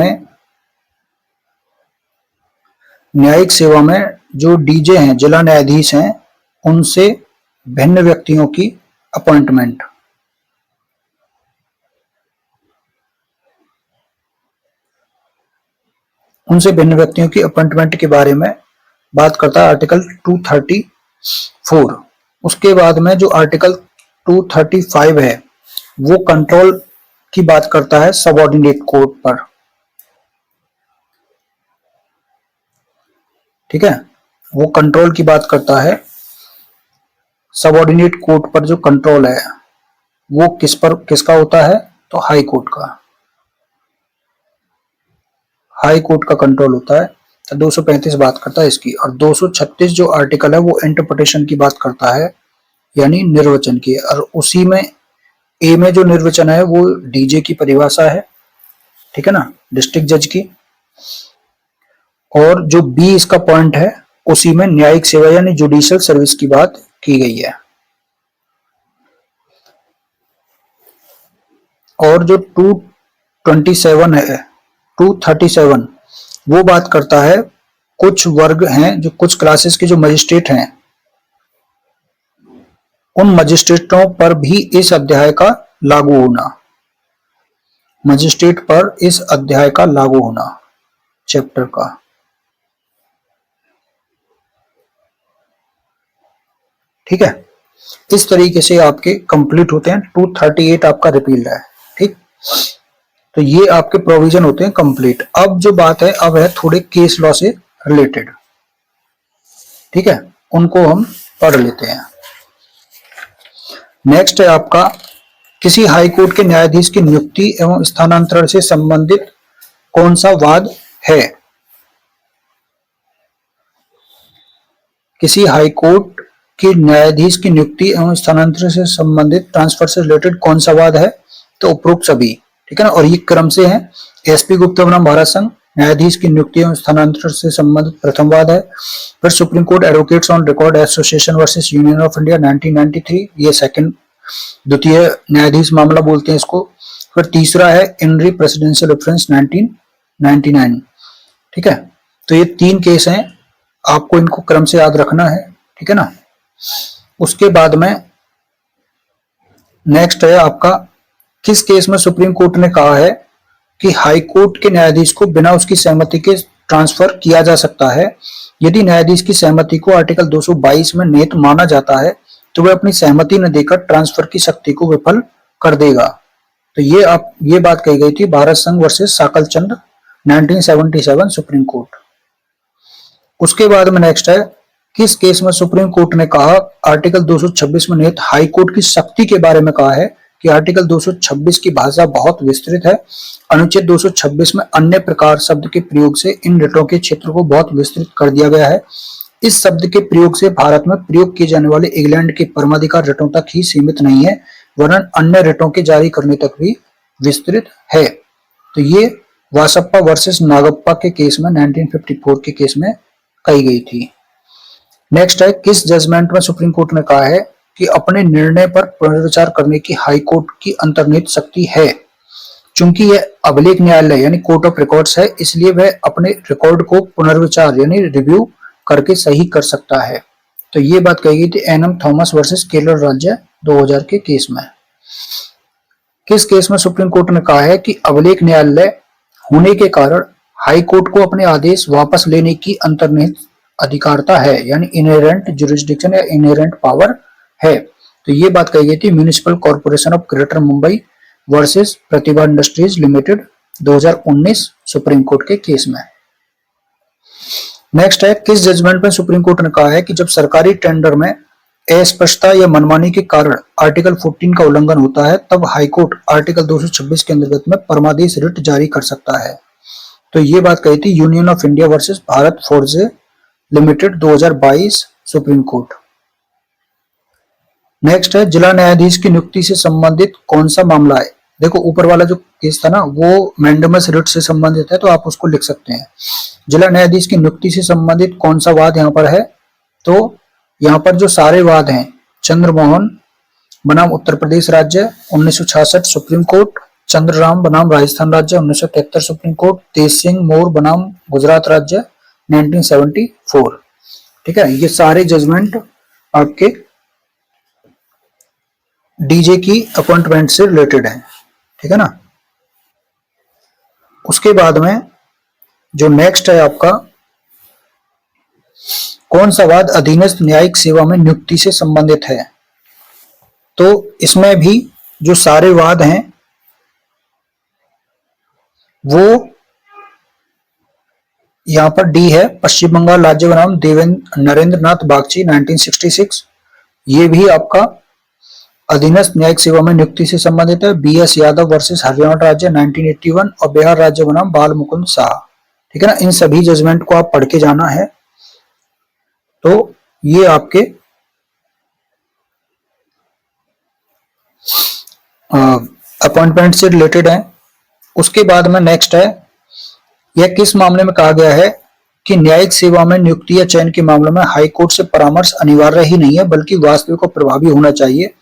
में जो डीजे हैं, जिला न्यायाधीश हैं, उनसे भिन्न व्यक्तियों की अपॉइंटमेंट। के बारे में बात करता है आर्टिकल 234। उसके बाद में जो आर्टिकल 235 है वो कंट्रोल की बात करता है सबऑर्डिनेट कोर्ट पर। ठीक है, वो कंट्रोल की बात करता है। सबऑर्डिनेट कोर्ट पर जो कंट्रोल है वो किसका होता है? तो हाई कोर्ट का कंट्रोल होता है। तो 235 बात करता है इसकी। और 236 जो आर्टिकल है वो इंटरप्रिटेशन की बात करता है, यानी निर्वचन की। और उसी में ए में जो निर्वचन है वो डीजे की परिभाषा है। ठीक है ना, डिस्ट्रिक्ट जज की। और जो बी इसका पॉइंट है उसी में न्यायिक सेवा यानी जुडिशियल सर्विस की बात की गई है। और जो 227 है, 237 वो बात करता है कुछ वर्ग हैं, जो कुछ क्लासेस के जो मजिस्ट्रेट हैं, उन मजिस्ट्रेटों पर भी इस अध्याय का लागू होना, चैप्टर का। ठीक है, इस तरीके से आपके कंप्लीट होते हैं। 238 आपका रिपील्ड है। ठीक, तो ये आपके प्रोविजन होते हैं कंप्लीट। अब जो बात है, अब है थोड़े केस लॉ से रिलेटेड। ठीक है, उनको हम पढ़ लेते हैं। नेक्स्ट है आपका किसी हाई कोर्ट के न्यायाधीश की नियुक्ति एवं स्थानांतरण से संबंधित कौन सा वाद है? किसी हाई कोर्ट के न्यायाधीश की नियुक्ति एवं स्थानांतरण से संबंधित, ट्रांसफर से रिलेटेड कौन सा वाद है? तो उपरोक्त सभी। ठीक है ना। और ये क्रम से है। एसपी गुप्ता बनाम भारत संघ, न्यायाधीश की नियुक्ति एवं स्थानांतरण से संबंधित प्रथम वाद है। फिर supreme court advocates on record association versus Union of India 1993, ये सेकंड, द्वितीय न्यायाधीश मामला बोलते हैं इसको। फिर तीसरा है इनरी प्रेसिडेंशियल रेफरेंस 1999। ठीक है, तो ये 3 केस हैं, आपको इनको क्रम से याद रखना है। ठीक है ना। उसके बाद में नेक्स्ट है आपका किस केस में सुप्रीम कोर्ट ने कहा है कि हाई कोर्ट के न्यायाधीश को बिना उसकी सहमति के ट्रांसफर किया जा सकता है। यदि न्यायाधीश की सहमति को आर्टिकल 222 में निहित माना जाता है तो वह अपनी सहमति न देकर ट्रांसफर की शक्ति को विफल कर देगा। तो ये बात कही गई थी भारत संघ वर्सेस साकलचंद 1977 सुप्रीम कोर्ट। उसके बाद में नेक्स्ट है किस केस में सुप्रीम कोर्ट ने कहा, आर्टिकल 226 में निहित हाई कोर्ट की शक्ति के बारे में कहा है कि आर्टिकल 226 की भाषा बहुत विस्तृत है। अनुच्छेद 226 में अन्य प्रकार शब्द के प्रयोग से इन रिटों के क्षेत्र को बहुत विस्तृत कर दिया गया है। इस शब्द के प्रयोग से भारत में प्रयोग किए जाने वाले इंग्लैंड के परमाधिकार रिटों तक ही सीमित नहीं है, वरन अन्य रिटों के जारी करने तक भी विस्तृत है। तो ये वासप्पा वर्सेस नागप्पा के केस में 1954 के केस में कही गई थी। नेक्स्ट है, किस जजमेंट में सुप्रीम कोर्ट ने कहा है कि अपने निर्णय पर पुनर्विचार करने की हाई कोर्ट की अंतर्निहित शक्ति है। चूंकि यह अभिलेख न्यायालय यानी कोर्ट ऑफ रिकॉर्ड्स है, इसलिए वह अपने रिकॉर्ड को पुनर्विचार यानी रिव्यू करके सही कर सकता है। तो ये बात कही गई थी एनएम थॉमस वर्सेस केरल राज्य 2000 के केस में। किस केस में सुप्रीम कोर्ट ने कहा है कि अभिलेख न्यायालय होने के कारण हाई कोर्ट को अपने आदेश वापस लेने की अंतर्निहित अधिकारता है, यानी इनहेरेंट जुरिस्डिक्शन या इनहेरेंट पावर है। तो ये बात कही गई थी municipal corporation of greater Mumbai versus Pratibha industries limited 2019 supreme Court के केस में। नेक्स्ट है, किस जजमेंट में सुप्रीम कोर्ट ने कहा है कि जब सरकारी टेंडर में अस्पष्टता या मनमानी के कारण आर्टिकल 14 का उल्लंघन होता है, तब हाईकोर्ट आर्टिकल 226 के अंतर्गत में परमादेश रिट जारी कर सकता है। तो ये बात कही थी Union of India versus Bharat Forge limited 2022 Supreme Court. Next है, जिला न्यायाधीश की नियुक्ति से संबंधित कौन सा मामला है। देखो ऊपर वाला जो केस था ना वो मैंडेमस रिट से संबंधित है, तो आप उसको लिख सकते हैं। जिला न्यायाधीश की नियुक्ति से संबंधित कौन सा वाद यहाँ पर है, तो यहाँ पर जो सारे वाद हैं, चंद्रमोहन बनाम उत्तर प्रदेश राज्य 1966 सुप्रीम कोर्ट, चंद्रराम बनाम राजस्थान राज्य 1973 सुप्रीम कोर्ट, तेज सिंह मोर बनाम गुजरात राज्य 1974। ठीक है, ये सारे जजमेंट आपके डीजे की अपॉइंटमेंट से रिलेटेड है। ठीक है ना। उसके बाद में जो नेक्स्ट है आपका, कौन सा वाद अधीनस्थ न्यायिक सेवा में नियुक्ति से संबंधित है। तो इसमें भी जो सारे वाद हैं वो यहां पर डी है, पश्चिम बंगाल राज्य बनाम नरेंद्र नाथ बागची 1966, ये भी आपका अधीनस्थ न्यायिक सेवा में नियुक्ति से संबंधित है। बीएस यादव वर्सेस हरियाणा राज्य 1981 और बिहार राज्य बनाम बाल मुकुंद शाह। ठीक है ना, इन सभी जजमेंट को आप पढ़ के जाना है। तो ये आपके अपॉइंटमेंट से रिलेटेड है। उसके बाद में नेक्स्ट है, यह किस मामले में कहा गया है कि न्यायिक सेवा में नियुक्ति या चयन के मामले में हाई कोर्ट से परामर्श अनिवार्य ही नहीं है बल्कि वास्तविक और प्रभावी होना चाहिए।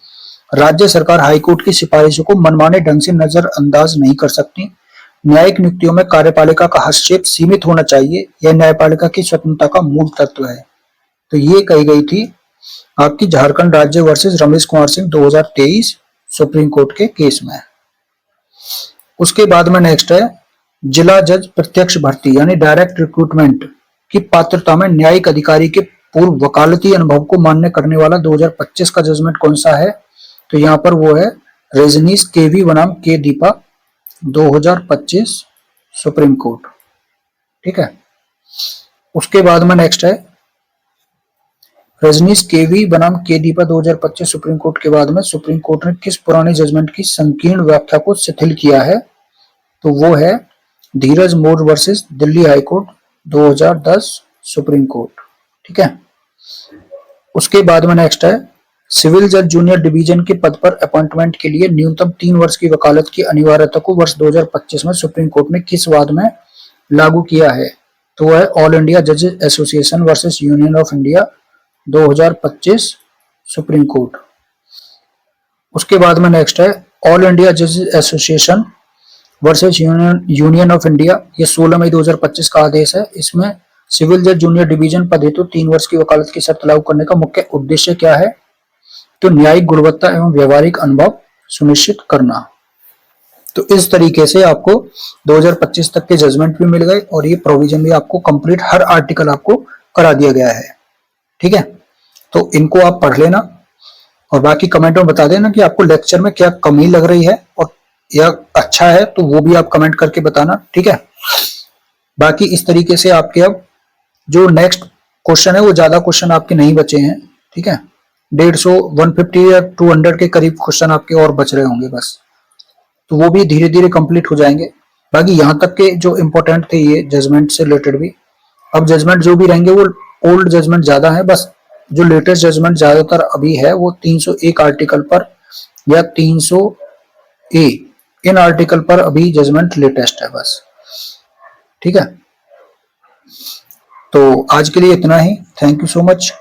राज्य सरकार हाई कोर्ट की सिफारिशों को मनमाने ढंग से नजरअंदाज नहीं कर सकती। न्यायिक नियुक्तियों में कार्यपालिका का हस्तक्षेप सीमित होना चाहिए, यह न्यायपालिका की स्वतंत्रता का मूल तत्व है। तो ये कही गई थी आपकी झारखंड राज्य versus Ramesh Kumar Singh 2023 supreme Court के केस में। उसके बाद में नेक्स्ट है, जिला जज प्रत्यक्ष भर्ती यानी डायरेक्ट रिक्रूटमेंट की पात्रता में न्यायिक अधिकारी के पूर्व वकालती अनुभव को मान्य करने वाला 2025 का जजमेंट कौन सा है। तो यहाँ पर वो है रजनीश केवी बनाम के दीपा 2025 सुप्रीम कोर्ट। ठीक है। उसके बाद में नेक्स्ट है, रजनीश केवी बनाम के दीपा 2025 सुप्रीम कोर्ट के बाद में सुप्रीम कोर्ट ने किस पुराने जजमेंट की संकीर्ण व्याख्या को शिथिल किया है। तो वो है Dheeraj Mor versus Delhi High Court 2010 Supreme Court. ठीक है। उसके बाद में नेक्स्ट है, सिविल जज जूनियर डिवीजन के पद पर अपॉइंटमेंट के लिए न्यूनतम 3 वर्ष की वकालत की अनिवार्यता को वर्ष 2025 में सुप्रीम कोर्ट ने किस वाद में लागू किया है। तो वह है ऑल इंडिया जजेस association versus Union of India 2025 supreme court. उसके बाद में नेक्स्ट है, ऑल इंडिया जजेस association versus Union of India, ये 16 मई 2025 का आदेश है। इसमें सिविल जज जूनियर डिवीजन पद हेतु 3 वर्ष की वकालत की शर्त लागू करने का मुख्य उद्देश्य क्या है। तो न्यायिक गुणवत्ता एवं व्यवहारिक अनुभव सुनिश्चित करना। तो इस तरीके से आपको 2025 तक के जजमेंट भी मिल गए और ये प्रोविजन भी आपको कंप्लीट हर आर्टिकल आपको करा दिया गया है। ठीक है, तो इनको आप पढ़ लेना और बाकी कमेंट में बता देना कि आपको लेक्चर में क्या कमी लग रही है और या अच्छा है, तो वो भी आप कमेंट करके बताना। ठीक है, बाकी इस तरीके से आपके अब जो नेक्स्ट क्वेश्चन है वो ज्यादा क्वेश्चन आपके नहीं बचे हैं, ठीक है। 150, 150 या 200 के करीब क्वेश्चन आपके और बच रहे होंगे बस, तो वो भी धीरे धीरे कंप्लीट हो जाएंगे। बाकी यहाँ तक के जो इम्पोर्टेंट थे ये जजमेंट से रिलेटेड भी, अब जजमेंट जो भी रहेंगे वो ओल्ड जजमेंट ज्यादा है, बस जो लेटेस्ट जजमेंट ज्यादातर अभी है वो 301 आर्टिकल पर या 300 ए इन आर्टिकल पर अभी जजमेंट लेटेस्ट है बस, ठीक है। तो आज के लिए इतना ही, थैंक यू सो मच।